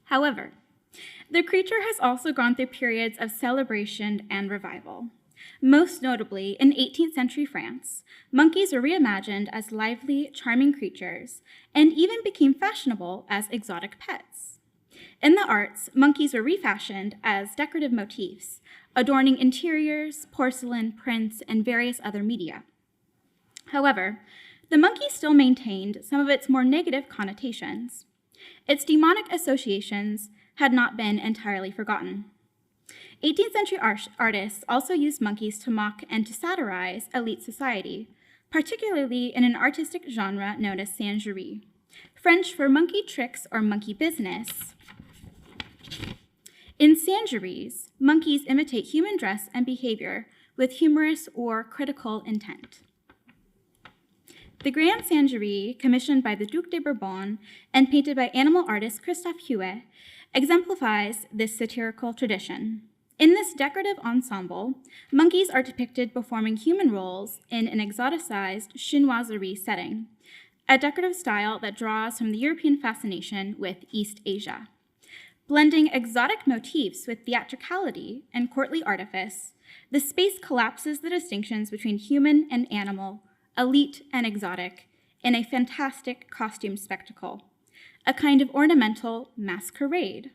S7: However, the creature has also gone through periods of celebration and revival. Most notably, in 18th century France, monkeys were reimagined as lively, charming creatures and even became fashionable as exotic pets. In the arts, monkeys were refashioned as decorative motifs, adorning interiors, porcelain, prints, and various other media. However, the monkey still maintained some of its more negative connotations. Its demonic associations had not been entirely forgotten. 18th century artists also used monkeys to mock and to satirize elite society, particularly in an artistic genre known as singerie, French for monkey tricks or monkey business. In singeries, monkeys imitate human dress and behavior with humorous or critical intent. The Grand Singerie, commissioned by the Duc de Bourbon and painted by animal artist Christophe Huet, exemplifies this satirical tradition. In this decorative ensemble, monkeys are depicted performing human roles in an exoticized chinoiserie setting, a decorative style that draws from the European fascination with East Asia. Blending exotic motifs with theatricality and courtly artifice, the space collapses the distinctions between human and animal, elite and exotic, in a fantastic costume spectacle, a kind of ornamental masquerade.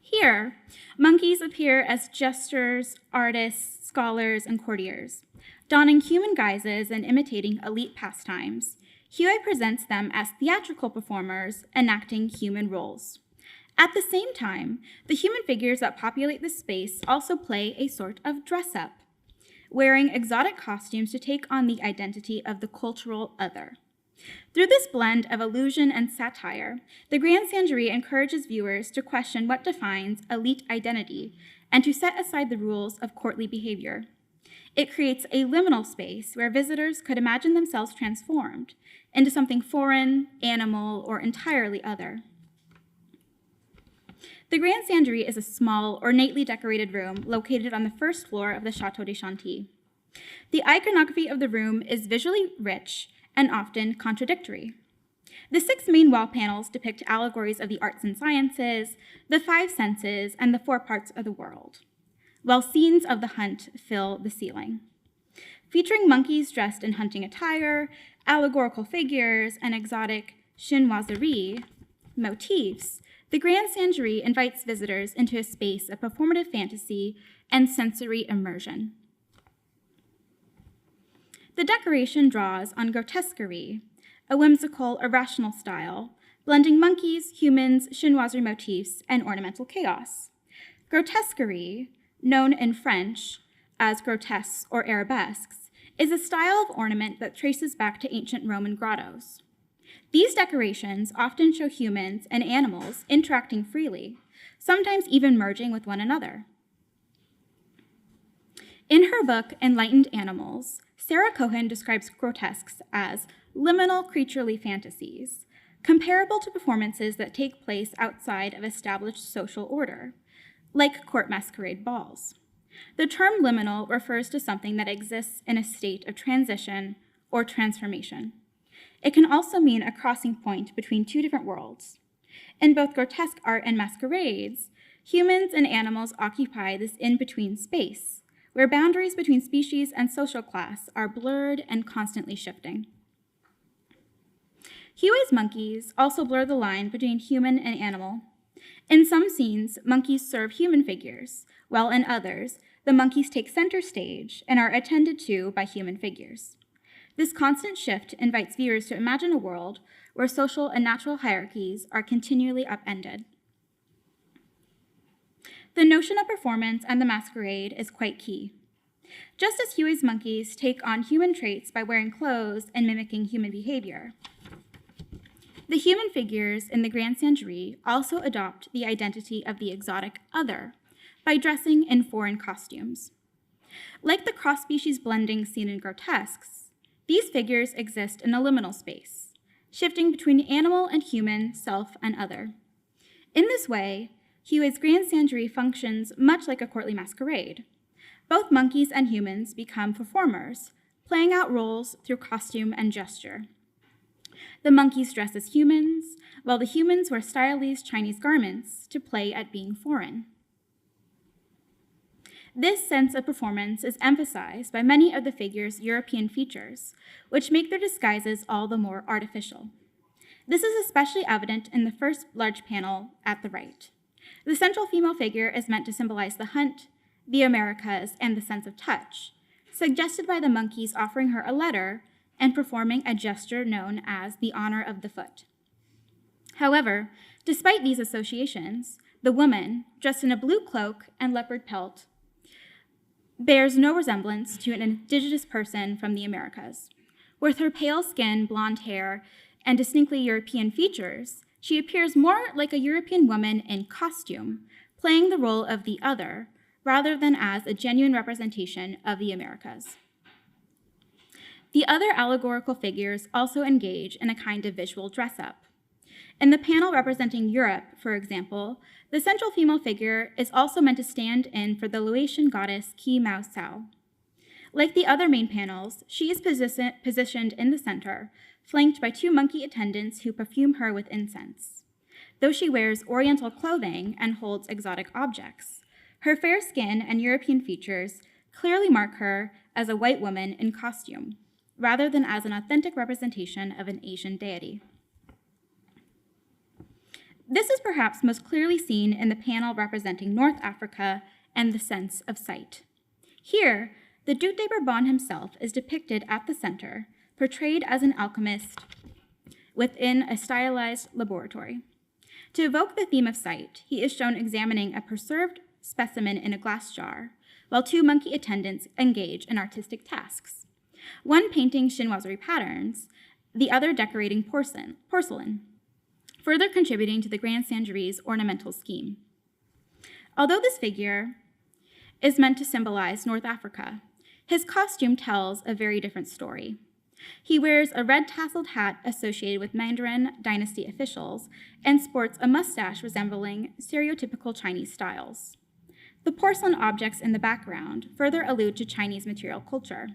S7: Here, monkeys appear as jesters, artists, scholars, and courtiers. Donning human guises and imitating elite pastimes, Huet presents them as theatrical performers enacting human roles. At the same time, the human figures that populate the space also play a sort of dress-up. wearing exotic costumes to take on the identity of the cultural other. Through this blend of illusion and satire, the Grand Sangerie encourages viewers to question what defines elite identity and to set aside the rules of courtly behavior. It creates a liminal space where visitors could imagine themselves transformed into something foreign, animal, or entirely other. The Grand Sangerie is a small, ornately decorated room located on the first floor of the Château de Chantilly. The iconography of the room is visually rich and often contradictory. The 6 main wall panels depict allegories of the arts and sciences, the 5 senses, and the 4 parts of the world, while scenes of the hunt fill the ceiling. Featuring monkeys dressed in hunting attire, allegorical figures, and exotic chinoiserie motifs, the Grand Sangerie invites visitors into a space of performative fantasy and sensory immersion. The decoration draws on grotesquerie, a whimsical, irrational style, blending monkeys, humans, chinoiserie motifs, and ornamental chaos. Grotesquerie, known in French as grotesques or arabesques, is a style of ornament that traces back to ancient Roman grottos. These decorations often show humans and animals interacting freely, sometimes even merging with one another. In her book, Enlightened Animals, Sarah Cohen describes grotesques as liminal creaturely fantasies, comparable to performances that take place outside of established social order, like court masquerade balls. The term liminal refers to something that exists in a state of transition or transformation. It can also mean a crossing point between 2 different worlds. In both grotesque art and masquerades, humans and animals occupy this in-between space, where boundaries between species and social class are blurred and constantly shifting. Huey's monkeys also blur the line between human and animal. In some scenes, monkeys serve human figures, while in others, the monkeys take center stage and are attended to by human figures. This constant shift invites viewers to imagine a world where social and natural hierarchies are continually upended. The notion of performance and the masquerade is quite key. Just as Huey's monkeys take on human traits by wearing clothes and mimicking human behavior, the human figures in the Grand Sangerie also adopt the identity of the exotic other by dressing in foreign costumes. Like the cross-species blending seen in grotesques, these figures exist in a liminal space, shifting between animal and human, self and other. In this way, Huey's Grand Sangerie functions much like a courtly masquerade. Both monkeys and humans become performers, playing out roles through costume and gesture. The monkeys dress as humans, while the humans wear stylized Chinese garments to play at being foreign. This sense of performance is emphasized by many of the figures' European features, which make their disguises all the more artificial. This is especially evident in the first large panel at the right. The central female figure is meant to symbolize the hunt, the Americas, and the sense of touch, suggested by the monkeys offering her a letter and performing a gesture known as the honor of the foot. However, despite these associations, the woman, dressed in a blue cloak and leopard pelt, bears no resemblance to an indigenous person from the Americas. With her pale skin, blonde hair, and distinctly European features, she appears more like a European woman in costume, playing the role of the other, rather than as a genuine representation of the Americas. The other allegorical figures also engage in a kind of visual dress-up. In the panel representing Europe, for example, the central female figure is also meant to stand in for the Laotian goddess Ki Mao Sao. Like the other main panels, she is positioned in the center, flanked by 2 monkey attendants who perfume her with incense. Though she wears oriental clothing and holds exotic objects, her fair skin and European features clearly mark her as a white woman in costume, rather than as an authentic representation of an Asian deity. This is perhaps most clearly seen in the panel representing North Africa and the sense of sight. Here, the Duc de Bourbon himself is depicted at the center, portrayed as an alchemist within a stylized laboratory. To evoke the theme of sight, he is shown examining a preserved specimen in a glass jar, while 2 monkey attendants engage in artistic tasks. One painting chinoiserie patterns, the other decorating porcelain, further contributing to the Grand Sangeries ornamental scheme. Although this figure is meant to symbolize North Africa, his costume tells a very different story. He wears a red tasseled hat associated with Mandarin dynasty officials and sports a mustache resembling stereotypical Chinese styles. The porcelain objects in the background further allude to Chinese material culture.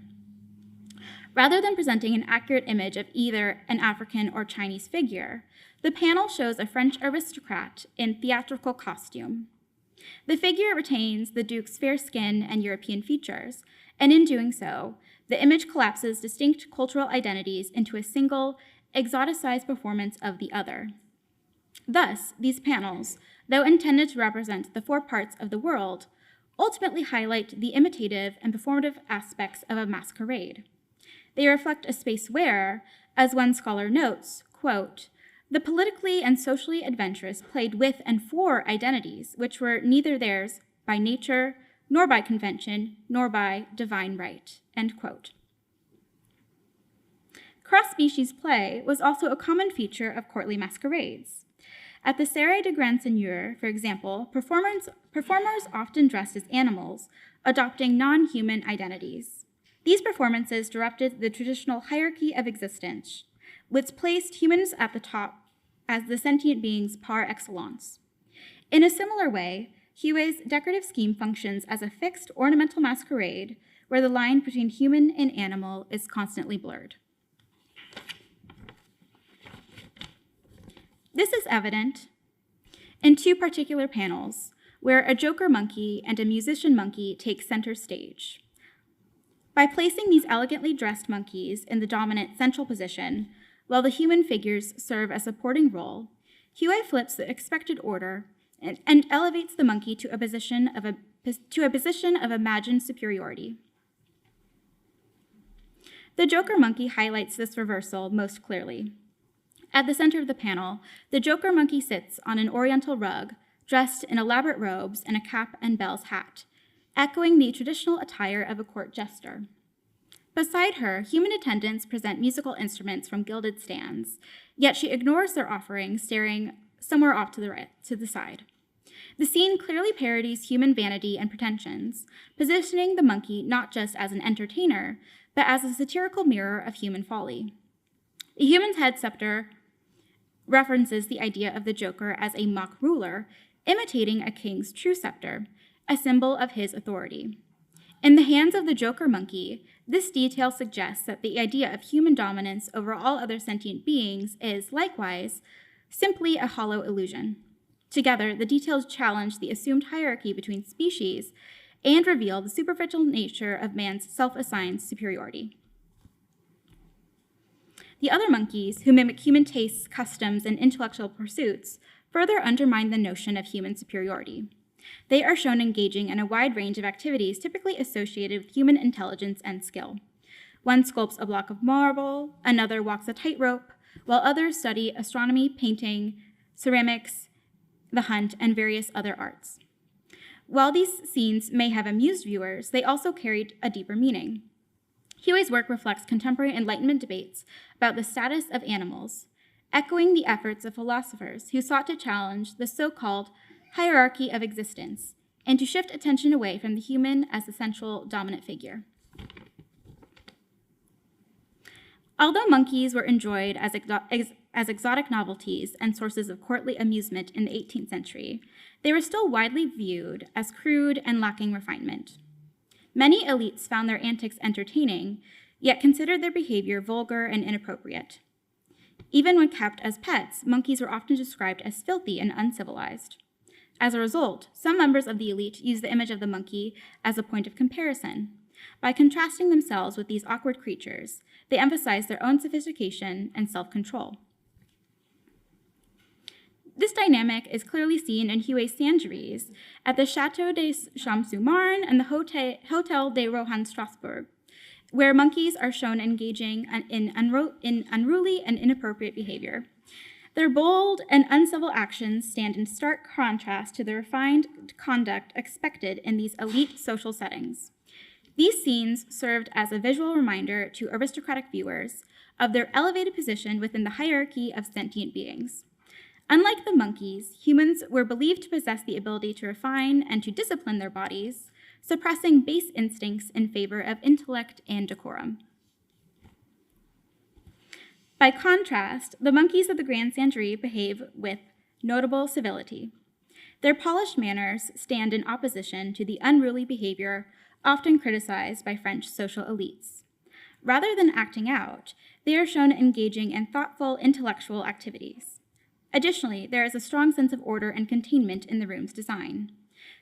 S7: Rather than presenting an accurate image of either an African or Chinese figure, the panel shows a French aristocrat in theatrical costume. The figure retains the Duke's fair skin and European features, and in doing so, the image collapses distinct cultural identities into a single, exoticized performance of the other. Thus, these panels, though intended to represent the 4 parts of the world, ultimately highlight the imitative and performative aspects of a masquerade. They reflect a space where, as one scholar notes, quote, the politically and socially adventurous played with and for identities which were neither theirs by nature, nor by convention, nor by divine right, end quote. Cross-species play was also a common feature of courtly masquerades. At the Soirée de Grand Seigneur, for example, performers often dressed as animals, adopting non-human identities. These performances disrupted the traditional hierarchy of existence, which placed humans at the top as the sentient beings par excellence. In a similar way, Huey's decorative scheme functions as a fixed ornamental masquerade where the line between human and animal is constantly blurred. This is evident in 2 particular panels where a joker monkey and a musician monkey take center stage. By placing these elegantly dressed monkeys in the dominant central position, while the human figures serve a supporting role, Huey flips the expected order and elevates the monkey to a position of imagined superiority. The Joker monkey highlights this reversal most clearly. At the center of the panel, the Joker monkey sits on an oriental rug, dressed in elaborate robes and a cap and bells hat, echoing the traditional attire of a court jester. Beside her, human attendants present musical instruments from gilded stands, yet she ignores their offerings, staring somewhere off to the side. The scene clearly parodies human vanity and pretensions, positioning the monkey not just as an entertainer, but as a satirical mirror of human folly. The human's head scepter references the idea of the Joker as a mock ruler, imitating a king's true scepter, a symbol of his authority. In the hands of the Joker monkey, this detail suggests that the idea of human dominance over all other sentient beings is, likewise, simply a hollow illusion. Together, the details challenge the assumed hierarchy between species and reveal the superficial nature of man's self-assigned superiority. The other monkeys, who mimic human tastes, customs, and intellectual pursuits, further undermine the notion of human superiority. They are shown engaging in a wide range of activities typically associated with human intelligence and skill. One sculpts a block of marble, another walks a tightrope, while others study astronomy, painting, ceramics, the hunt, and various other arts. While these scenes may have amused viewers, they also carried a deeper meaning. Huey's work reflects contemporary Enlightenment debates about the status of animals, echoing the efforts of philosophers who sought to challenge the so-called hierarchy of existence and to shift attention away from the human as the central dominant figure. Although monkeys were enjoyed as exotic novelties and sources of courtly amusement in the 18th century, they were still widely viewed as crude and lacking refinement. Many elites found their antics entertaining, yet considered their behavior vulgar and inappropriate. Even when kept as pets, monkeys were often described as filthy and uncivilized. As a result, some members of the elite used the image of the monkey as a point of comparison. By contrasting themselves with these awkward creatures, they emphasized their own sophistication and self-control. This dynamic is clearly seen in Huey's Sangeries at the Château de Champs-sur-Marne and the Hotel de Rouchen, Strasbourg, where monkeys are shown engaging in unruly and inappropriate behavior. Their bold and uncivil actions stand in stark contrast to the refined conduct expected in these elite social settings. These scenes served as a visual reminder to aristocratic viewers of their elevated position within the hierarchy of sentient beings. Unlike the monkeys, humans were believed to possess the ability to refine and to discipline their bodies, suppressing base instincts in favor of intellect and decorum. By contrast, the monkeys of the Grand Sangerie behave with notable civility. Their polished manners stand in opposition to the unruly behavior often criticized by French social elites. Rather than acting out, they are shown engaging in thoughtful intellectual activities. Additionally, there is a strong sense of order and containment in the room's design.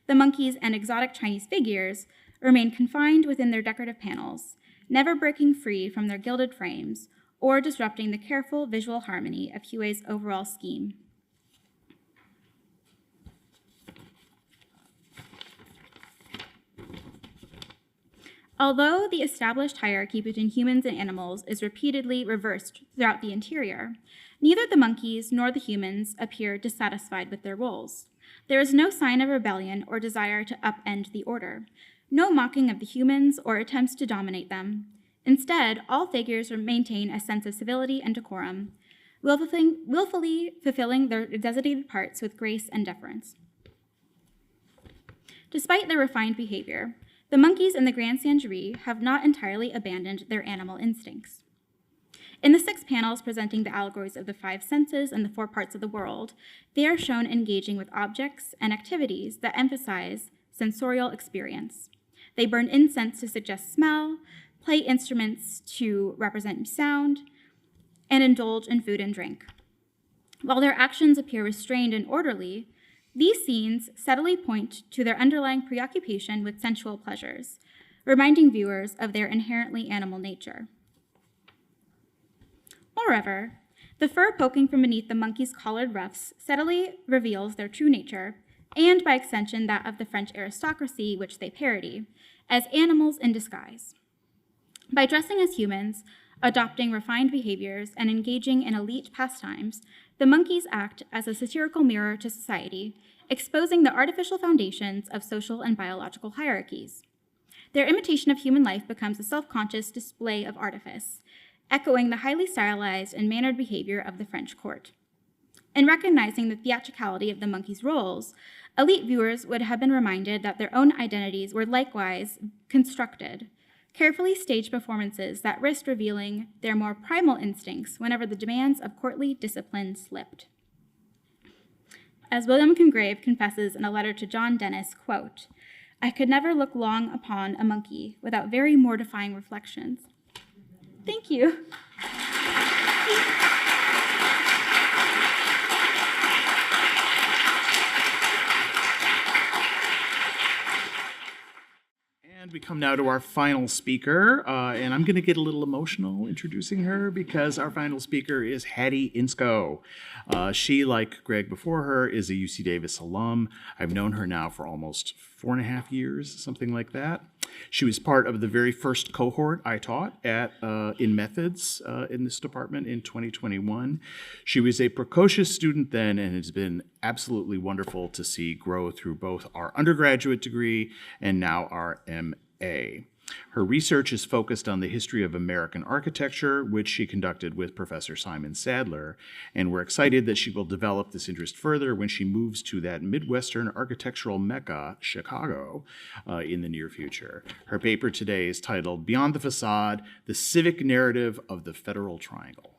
S7: The monkeys and exotic Chinese figures remain confined within their decorative panels, never breaking free from their gilded frames or disrupting the careful visual harmony of Huet's overall scheme. Although the established hierarchy between humans and animals is repeatedly reversed throughout the interior, neither the monkeys nor the humans appear dissatisfied with their roles. There is no sign of rebellion or desire to upend the order, no mocking of the humans or attempts to dominate them. Instead, all figures maintain a sense of civility and decorum, willfully fulfilling their designated parts with grace and deference. Despite their refined behavior, the monkeys in the Grand Sangerie have not entirely abandoned their animal instincts. In the 6 panels presenting the allegories of the 5 senses and the 4 parts of the world, they are shown engaging with objects and activities that emphasize sensorial experience. They burn incense to suggest smell, play instruments to represent sound, and indulge in food and drink. While their actions appear restrained and orderly, these scenes subtly point to their underlying preoccupation with sensual pleasures, reminding viewers of their inherently animal nature. Moreover, the fur poking from beneath the monkeys' collared ruffs subtly reveals their true nature, and by extension that of the French aristocracy which they parody, as animals in disguise. By dressing as humans, adopting refined behaviors, and engaging in elite pastimes, the monkeys act as a satirical mirror to society, exposing the artificial foundations of social and biological hierarchies. Their imitation of human life becomes a self-conscious display of artifice, echoing the highly stylized and mannered behavior of the French court. In recognizing the theatricality of the monkeys' roles, elite viewers would have been reminded that their own identities were likewise constructed, carefully staged performances that risked revealing their more primal instincts whenever the demands of courtly discipline slipped. As William Congreve confesses in a letter to John Dennis, quote, "I could never look long upon a monkey without very mortifying reflections." Thank you.
S3: And we come now to our final speaker, and I'm going to get a little emotional introducing her because our final speaker is Hattie Insco. She, like Greg before her, is a UC Davis alum. I've known her now for almost 4.5 years, something like that. She was part of the very first cohort I taught at in methods in this department in 2021. She was a precocious student then, and it's been absolutely wonderful to see grow through both our undergraduate degree and now our MA. Her research is focused on the history of American architecture, which she conducted with Professor Simon Sadler, and we're excited that she will develop this interest further when she moves to that Midwestern architectural mecca, Chicago, in the near future. Her paper today is titled Beyond the Facade, the Civic Narrative of the Federal Triangle.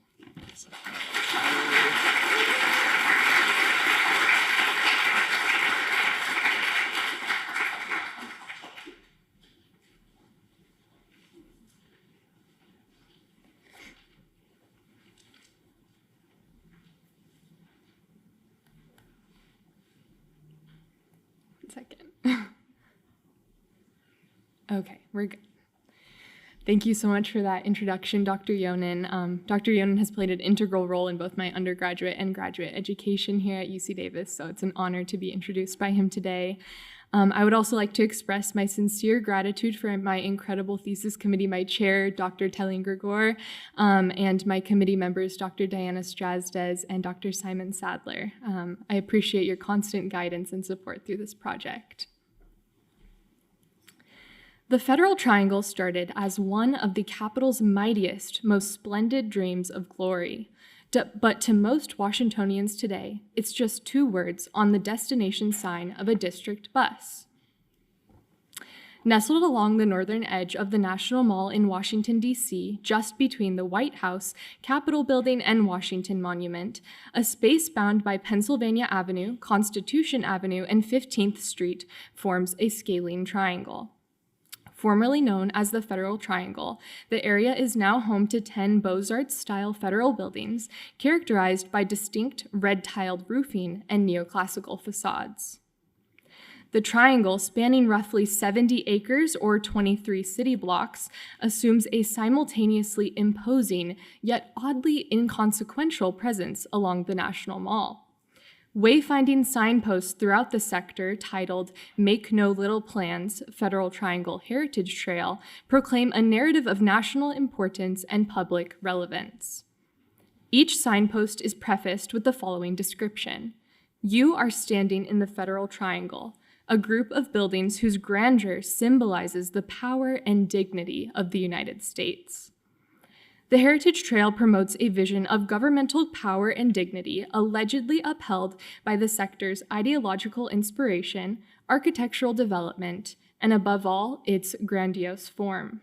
S8: Okay, we're good. Thank you so much for that introduction, Dr. Yonan. Dr. Yonan has played an integral role in both my undergraduate and graduate education here at UC Davis, so it's an honor to be introduced by him today. I would also like to express my sincere gratitude for my incredible thesis committee, my chair, Dr. Telling Gregor, and my committee members, Dr. Diana Strazdez and Dr. Simon Sadler. I appreciate your constant guidance and support through this project. The Federal Triangle started as one of the capital's mightiest, most splendid dreams of glory. But to most Washingtonians today, it's just 2 words on the destination sign of a district bus. Nestled along the northern edge of the National Mall in Washington, D.C., just between the White House, Capitol Building, and Washington Monument, a space bound by Pennsylvania Avenue, Constitution Avenue, and 15th Street forms a scalene triangle. Formerly known as the Federal Triangle, the area is now home to 10 Beaux-Arts-style federal buildings characterized by distinct red-tiled roofing and neoclassical facades. The triangle, spanning roughly 70 acres or 23 city blocks, assumes a simultaneously imposing yet oddly inconsequential presence along the National Mall. Wayfinding signposts throughout the sector titled Make No Little Plans, Federal Triangle Heritage Trail proclaim a narrative of national importance and public relevance. Each signpost is prefaced with the following description. You are standing in the Federal Triangle, a group of buildings whose grandeur symbolizes the power and dignity of the United States. The Heritage Trail promotes a vision of governmental power and dignity allegedly upheld by the sector's ideological inspiration, architectural development, and above all, its grandiose form.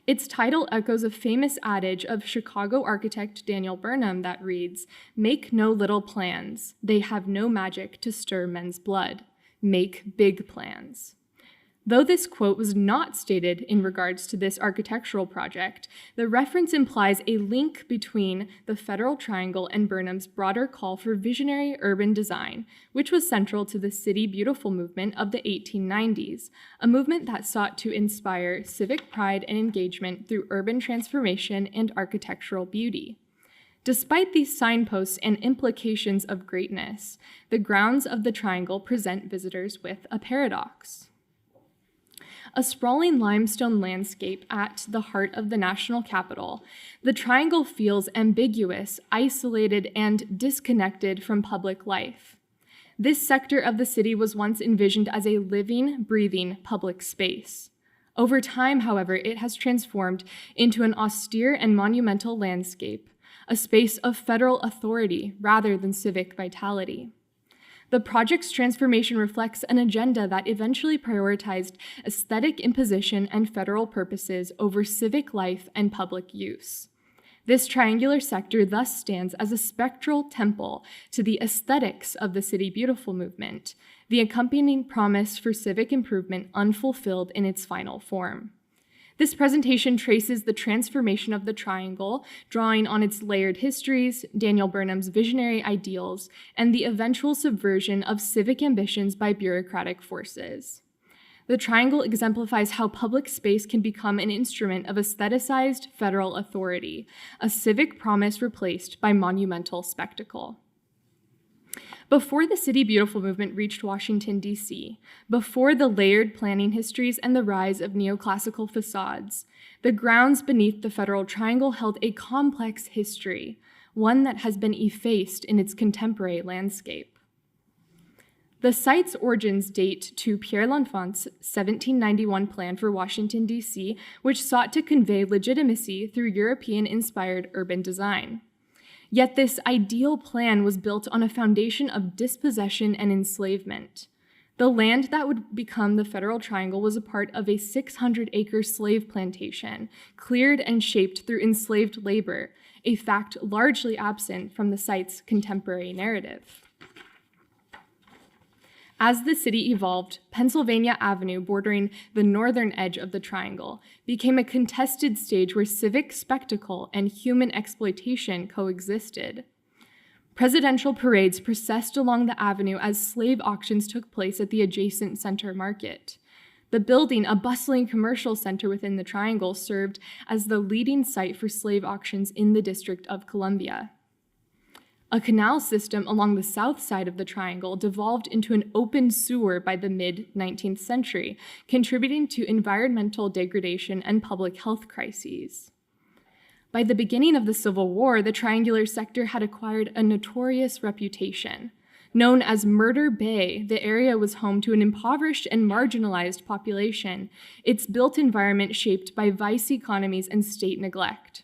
S8: Its title echoes a famous adage of Chicago architect Daniel Burnham that reads, "Make no little plans. They have no magic to stir men's blood. Make big plans." Though this quote was not stated in regards to this architectural project, the reference implies a link between the Federal Triangle and Burnham's broader call for visionary urban design, which was central to the City Beautiful movement of the 1890s, a movement that sought to inspire civic pride and engagement through urban transformation and architectural beauty. Despite these signposts and implications of greatness, the grounds of the Triangle present visitors with a paradox. A sprawling limestone landscape at the heart of the national capital, the Triangle feels ambiguous, isolated, and disconnected from public life. This sector of the city was once envisioned as a living, breathing public space. Over time, however, it has transformed into an austere and monumental landscape, a space of federal authority rather than civic vitality. The project's transformation reflects an agenda that eventually prioritized aesthetic imposition and federal purposes over civic life and public use. This triangular sector thus stands as a spectral temple to the aesthetics of the City Beautiful movement, the accompanying promise for civic improvement unfulfilled in its final form. This presentation traces the transformation of the Triangle, drawing on its layered histories, Daniel Burnham's visionary ideals, and the eventual subversion of civic ambitions by bureaucratic forces. The Triangle exemplifies how public space can become an instrument of aestheticized federal authority, a civic promise replaced by monumental spectacle. Before the City Beautiful movement reached Washington, D.C., before the layered planning histories and the rise of neoclassical facades, the grounds beneath the Federal Triangle held a complex history, one that has been effaced in its contemporary landscape. The site's origins date to Pierre L'Enfant's 1791 plan for Washington, D.C., which sought to convey legitimacy through European-inspired urban design. Yet this ideal plan was built on a foundation of dispossession and enslavement. The land that would become the Federal Triangle was a part of a 600-acre slave plantation, cleared and shaped through enslaved labor, a fact largely absent from the site's contemporary narrative. As the city evolved, Pennsylvania Avenue, bordering the northern edge of the Triangle, became a contested stage where civic spectacle and human exploitation coexisted. Presidential parades processed along the avenue as slave auctions took place at the adjacent Center Market. The building, a bustling commercial center within the Triangle, served as the leading site for slave auctions in the District of Columbia. A canal system along the south side of the triangle devolved into an open sewer by the mid-19th century, contributing to environmental degradation and public health crises. By the beginning of the Civil War, the triangular sector had acquired a notorious reputation. Known as Murder Bay, the area was home to an impoverished and marginalized population, its built environment shaped by vice economies and state neglect.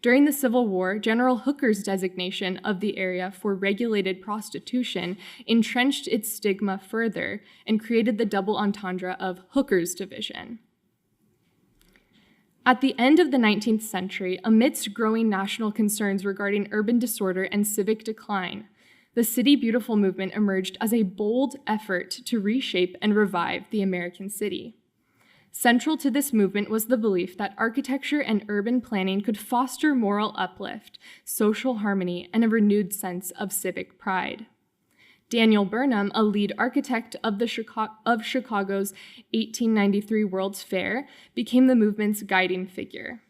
S8: During the Civil War, General Hooker's designation of the area for regulated prostitution entrenched its stigma further and created the double entendre of Hooker's Division. At the end of the 19th century, amidst growing national concerns regarding urban disorder and civic decline, the City Beautiful movement emerged as a bold effort to reshape and revive the American city. Central to this movement was the belief that architecture and urban planning could foster moral uplift, social harmony, and a renewed sense of civic pride. Daniel Burnham, a lead architect of Chicago's 1893 World's Fair, became the movement's guiding figure.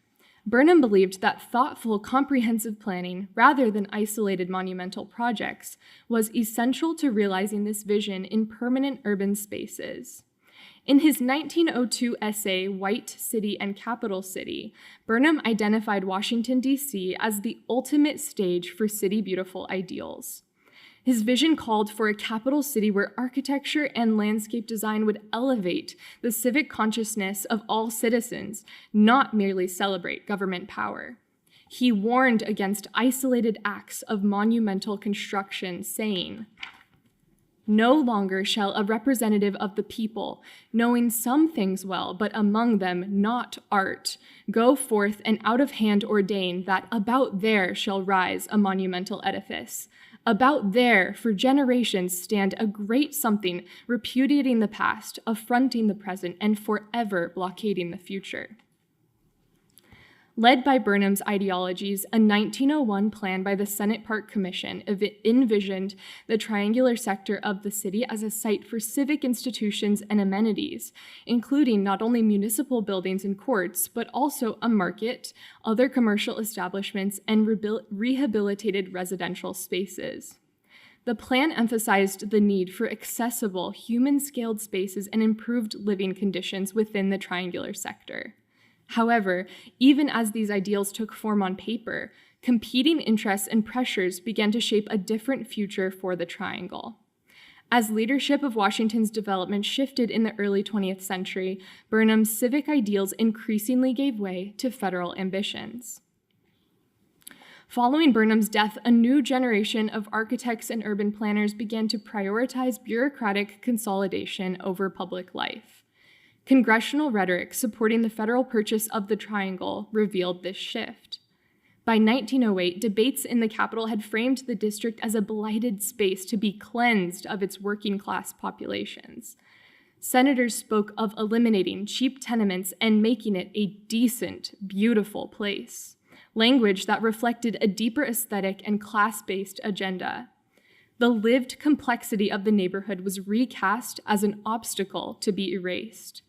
S8: Burnham believed that thoughtful, comprehensive planning, rather than isolated monumental projects, was essential to realizing this vision in permanent urban spaces. In his 1902 essay, White City and Capital City, Burnham identified Washington, D.C. as the ultimate stage for city beautiful ideals. His vision called for a capital city where architecture and landscape design would elevate the civic consciousness of all citizens, not merely celebrate government power. He warned against isolated acts of monumental construction, saying, "No longer shall a representative of the people, knowing some things well, but among them not art, go forth and out of hand ordain that about there shall rise a monumental edifice. About there for generations stand a great something, repudiating the past, affronting the present, and forever blockading the future." Led by Burnham's ideologies, a 1901 plan by the Senate Park Commission envisioned the triangular sector of the city as a site for civic institutions and amenities, including not only municipal buildings and courts, but also a market, other commercial establishments, and rehabilitated residential spaces. The plan emphasized the need for accessible, human-scaled spaces and improved living conditions within the triangular sector. However, even as these ideals took form on paper, competing interests and pressures began to shape a different future for the triangle. As leadership of Washington's development shifted in the early 20th century, Burnham's civic ideals increasingly gave way to federal ambitions. Following Burnham's death, a new generation of architects and urban planners began to prioritize bureaucratic consolidation over public life. Congressional rhetoric supporting the federal purchase of the triangle revealed this shift. By 1908, debates in the Capitol had framed the district as a blighted space to be cleansed of its working-class populations. Senators spoke of eliminating cheap tenements and making it a decent, beautiful place, language that reflected a deeper aesthetic and class-based agenda. The lived complexity of the neighborhood was recast as an obstacle to be erased.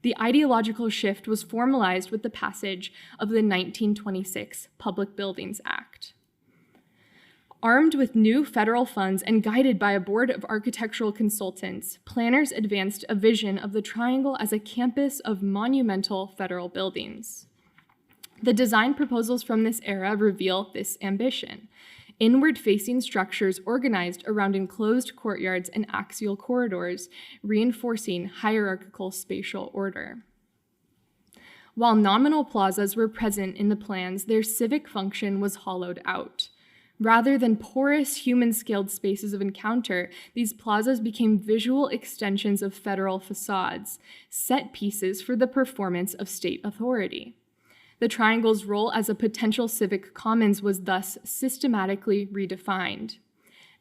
S8: The ideological shift was formalized with the passage of the 1926 Public Buildings Act. Armed with new federal funds and guided by a board of architectural consultants, planners advanced a vision of the triangle as a campus of monumental federal buildings. The design proposals from this era reveal this ambition: inward-facing structures organized around enclosed courtyards and axial corridors, reinforcing hierarchical spatial order. While nominal plazas were present in the plans, their civic function was hollowed out. Rather than porous, human-scaled spaces of encounter, these plazas became visual extensions of federal facades, set pieces for the performance of state authority. The triangle's role as a potential civic commons was thus systematically redefined.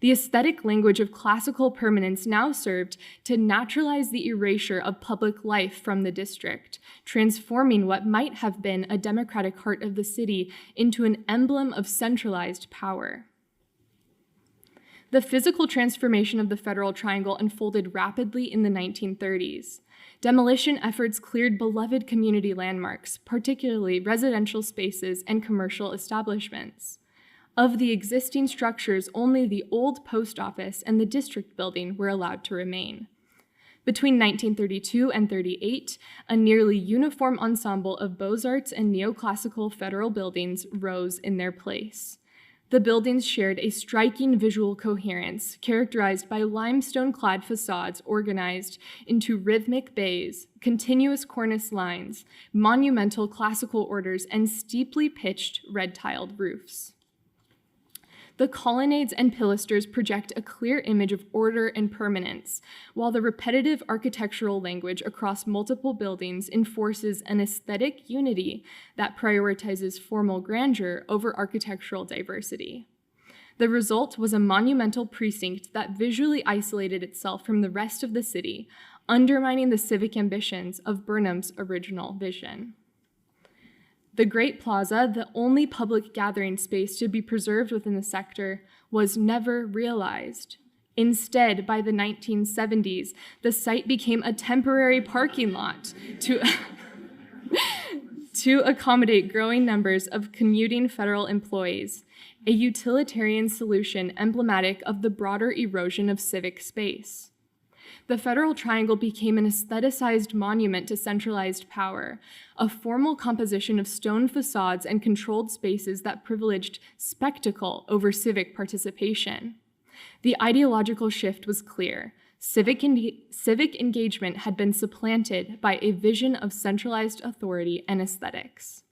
S8: The aesthetic language of classical permanence now served to naturalize the erasure of public life from the district, transforming what might have been a democratic heart of the city into an emblem of centralized power. The physical transformation of the Federal Triangle unfolded rapidly in the 1930s. Demolition efforts cleared beloved community landmarks, particularly residential spaces and commercial establishments. Of the existing structures, only the old post office and the district building were allowed to remain. Between 1932 and 38, a nearly uniform ensemble of Beaux-Arts and neoclassical federal buildings rose in their place. The buildings shared a striking visual coherence, characterized by limestone-clad facades organized into rhythmic bays, continuous cornice lines, monumental classical orders, and steeply pitched red-tiled roofs. The colonnades and pilasters project a clear image of order and permanence, while the repetitive architectural language across multiple buildings enforces an aesthetic unity that prioritizes formal grandeur over architectural diversity. The result was a monumental precinct that visually isolated itself from the rest of the city, undermining the civic ambitions of Burnham's original vision. The Great Plaza, the only public gathering space to be preserved within the sector, was never realized. Instead, by the 1970s, the site became a temporary parking lot to accommodate growing numbers of commuting federal employees, a utilitarian solution emblematic of the broader erosion of civic space. The Federal Triangle became an aestheticized monument to centralized power, a formal composition of stone facades and controlled spaces that privileged spectacle over civic participation. The ideological shift was clear. Civic engagement had been supplanted by a vision of centralized authority and aesthetics.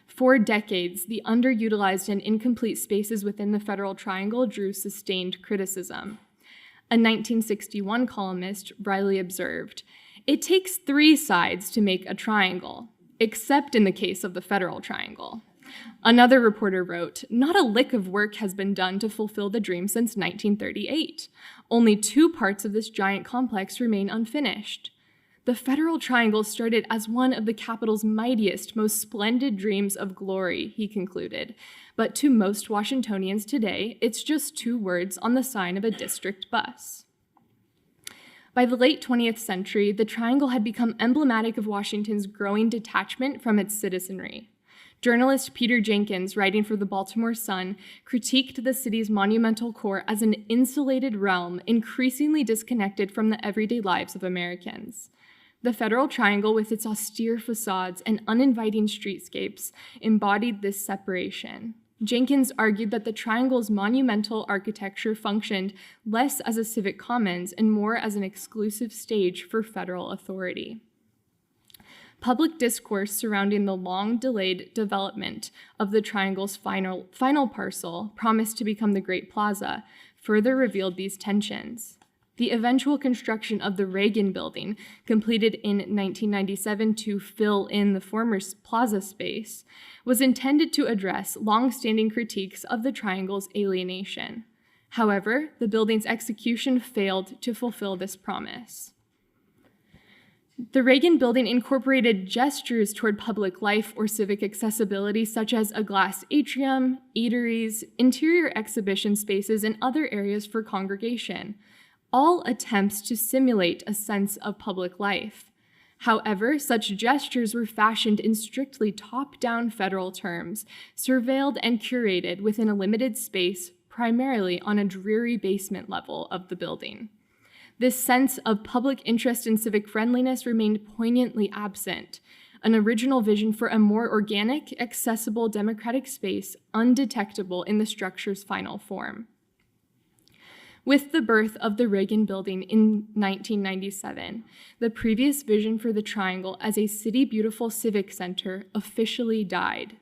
S8: For decades, the underutilized and incomplete spaces within the Federal Triangle drew sustained criticism. A 1961 columnist wryly observed, "It takes 3 sides to make a triangle, except in the case of the Federal Triangle." Another reporter wrote, "Not a lick of work has been done to fulfill the dream since 1938. Only 2 parts of this giant complex remain unfinished." The Federal Triangle started as one of the capital's mightiest, most splendid dreams of glory, he concluded. But to most Washingtonians today, it's just 2 words on the sign of a district bus. By the late 20th century, the Triangle had become emblematic of Washington's growing detachment from its citizenry. Journalist Peter Jenkins, writing for the Baltimore Sun, critiqued the city's monumental core as an insulated realm, increasingly disconnected from the everyday lives of Americans. The Federal Triangle, with its austere facades and uninviting streetscapes, embodied this separation. Jenkins argued that the Triangle's monumental architecture functioned less as a civic commons and more as an exclusive stage for federal authority. Public discourse surrounding the long-delayed development of the Triangle's final parcel, promised to become the Great Plaza, further revealed these tensions. The eventual construction of the Reagan Building, completed in 1997 to fill in the former plaza space, was intended to address long-standing critiques of the Triangle's alienation. However, the building's execution failed to fulfill this promise. The Reagan Building incorporated gestures toward public life or civic accessibility, such as a glass atrium, eateries, interior exhibition spaces, and other areas for congregation, all attempts to simulate a sense of public life. However, such gestures were fashioned in strictly top-down federal terms, surveilled and curated within a limited space, primarily on a dreary basement level of the building. This sense of public interest and civic friendliness remained poignantly absent, an original vision for a more organic, accessible, democratic space undetectable in the structure's final form. With the birth of the Reagan Building in 1997, the previous vision for the Triangle as a City Beautiful Civic Center officially died.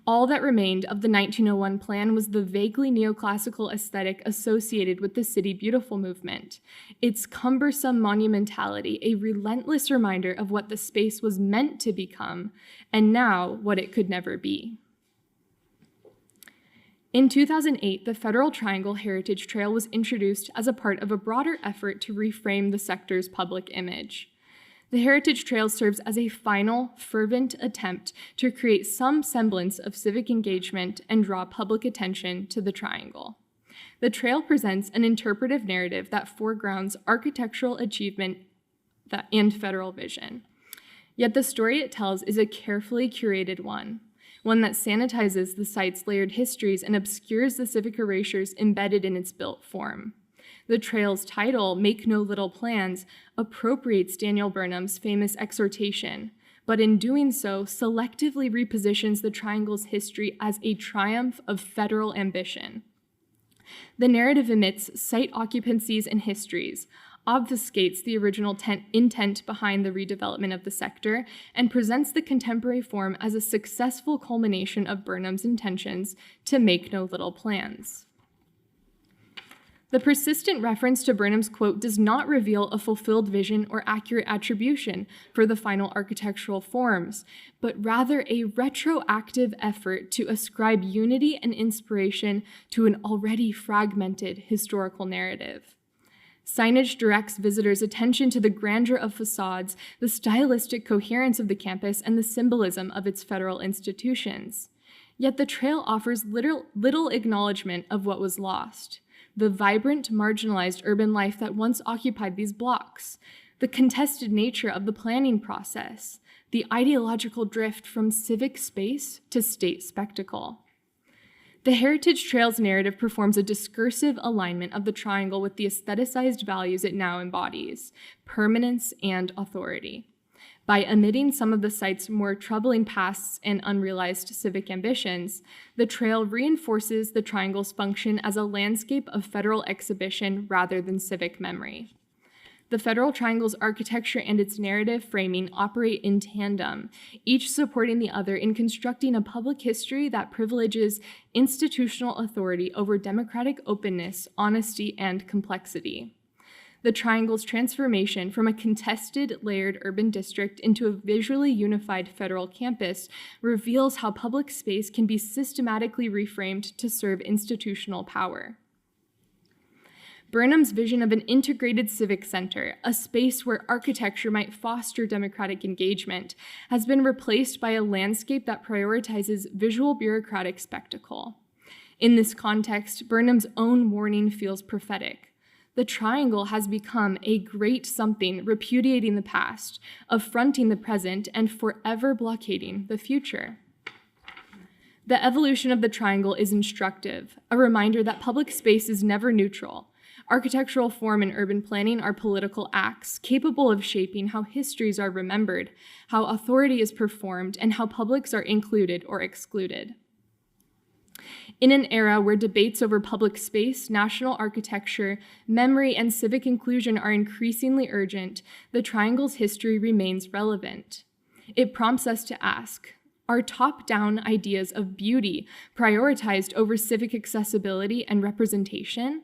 S8: All that remained of the 1901 plan was the vaguely neoclassical aesthetic associated with the City Beautiful movement, its cumbersome monumentality, a relentless reminder of what the space was meant to become, and now what it could never be. In 2008, the Federal Triangle Heritage Trail was introduced as a part of a broader effort to reframe the sector's public image. The Heritage Trail serves as a final, fervent attempt to create some semblance of civic engagement and draw public attention to the Triangle. The trail presents an interpretive narrative that foregrounds architectural achievement and federal vision. Yet the story it tells is a carefully curated one. one that sanitizes the site's layered histories and obscures the civic erasures embedded in its built form. The trail's title, Make No Little Plans, appropriates Daniel Burnham's famous exhortation, but in doing so, selectively repositions the triangle's history as a triumph of federal ambition. The narrative omits site occupancies and histories, obfuscates the original intent behind the redevelopment of the sector, and presents the contemporary form as a successful culmination of Burnham's intentions to make no little plans. The persistent reference to Burnham's quote does not reveal a fulfilled vision or accurate attribution for the final architectural forms, but rather a retroactive effort to ascribe unity and inspiration to an already fragmented historical narrative. Signage directs visitors' attention to the grandeur of facades, the stylistic coherence of the campus, and the symbolism of its federal institutions. Yet the trail offers little acknowledgement of what was lost: the vibrant, marginalized urban life that once occupied these blocks, the contested nature of the planning process, the ideological drift from civic space to state spectacle. The Heritage Trails narrative performs a discursive alignment of the triangle with the aestheticized values it now embodies: permanence and authority. By omitting some of the site's more troubling pasts and unrealized civic ambitions, the trail reinforces the triangle's function as a landscape of federal exhibition rather than civic memory. The Federal Triangle's architecture and its narrative framing operate in tandem, each supporting the other in constructing a public history that privileges institutional authority over democratic openness, honesty, and complexity. The Triangle's transformation from a contested, layered urban district into a visually unified federal campus reveals how public space can be systematically reframed to serve institutional power. Burnham's vision of an integrated civic center, a space where architecture might foster democratic engagement, has been replaced by a landscape that prioritizes visual bureaucratic spectacle. In this context, Burnham's own warning feels prophetic. The triangle has become a great something repudiating the past, affronting the present, and forever blockading the future. The evolution of the triangle is instructive, a reminder that public space is never neutral. Architectural form and urban planning are political acts capable of shaping how histories are remembered, how authority is performed, and how publics are included or excluded. In an era where debates over public space, national architecture, memory, and civic inclusion are increasingly urgent, the triangle's history remains relevant. It prompts us to ask, are top-down ideas of beauty prioritized over civic accessibility and representation?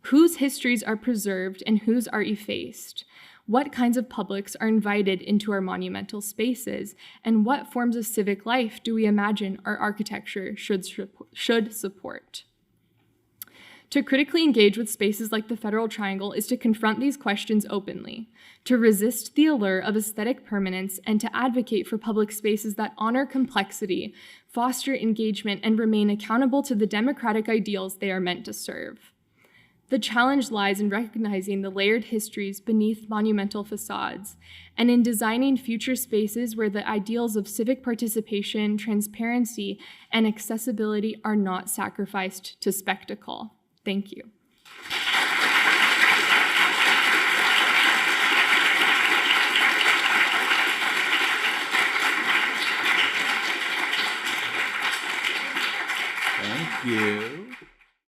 S8: Whose histories are preserved and whose are effaced? What kinds of publics are invited into our monumental spaces? And what forms of civic life do we imagine our architecture should support? To critically engage with spaces like the Federal Triangle is to confront these questions openly, to resist the allure of aesthetic permanence, and to advocate for public spaces that honor complexity, foster engagement, and remain accountable to the democratic ideals they are meant to serve. The challenge lies in recognizing the layered histories beneath monumental facades, and in designing future spaces where the ideals of civic participation, transparency, and accessibility are not sacrificed to spectacle. Thank you.
S3: Thank you.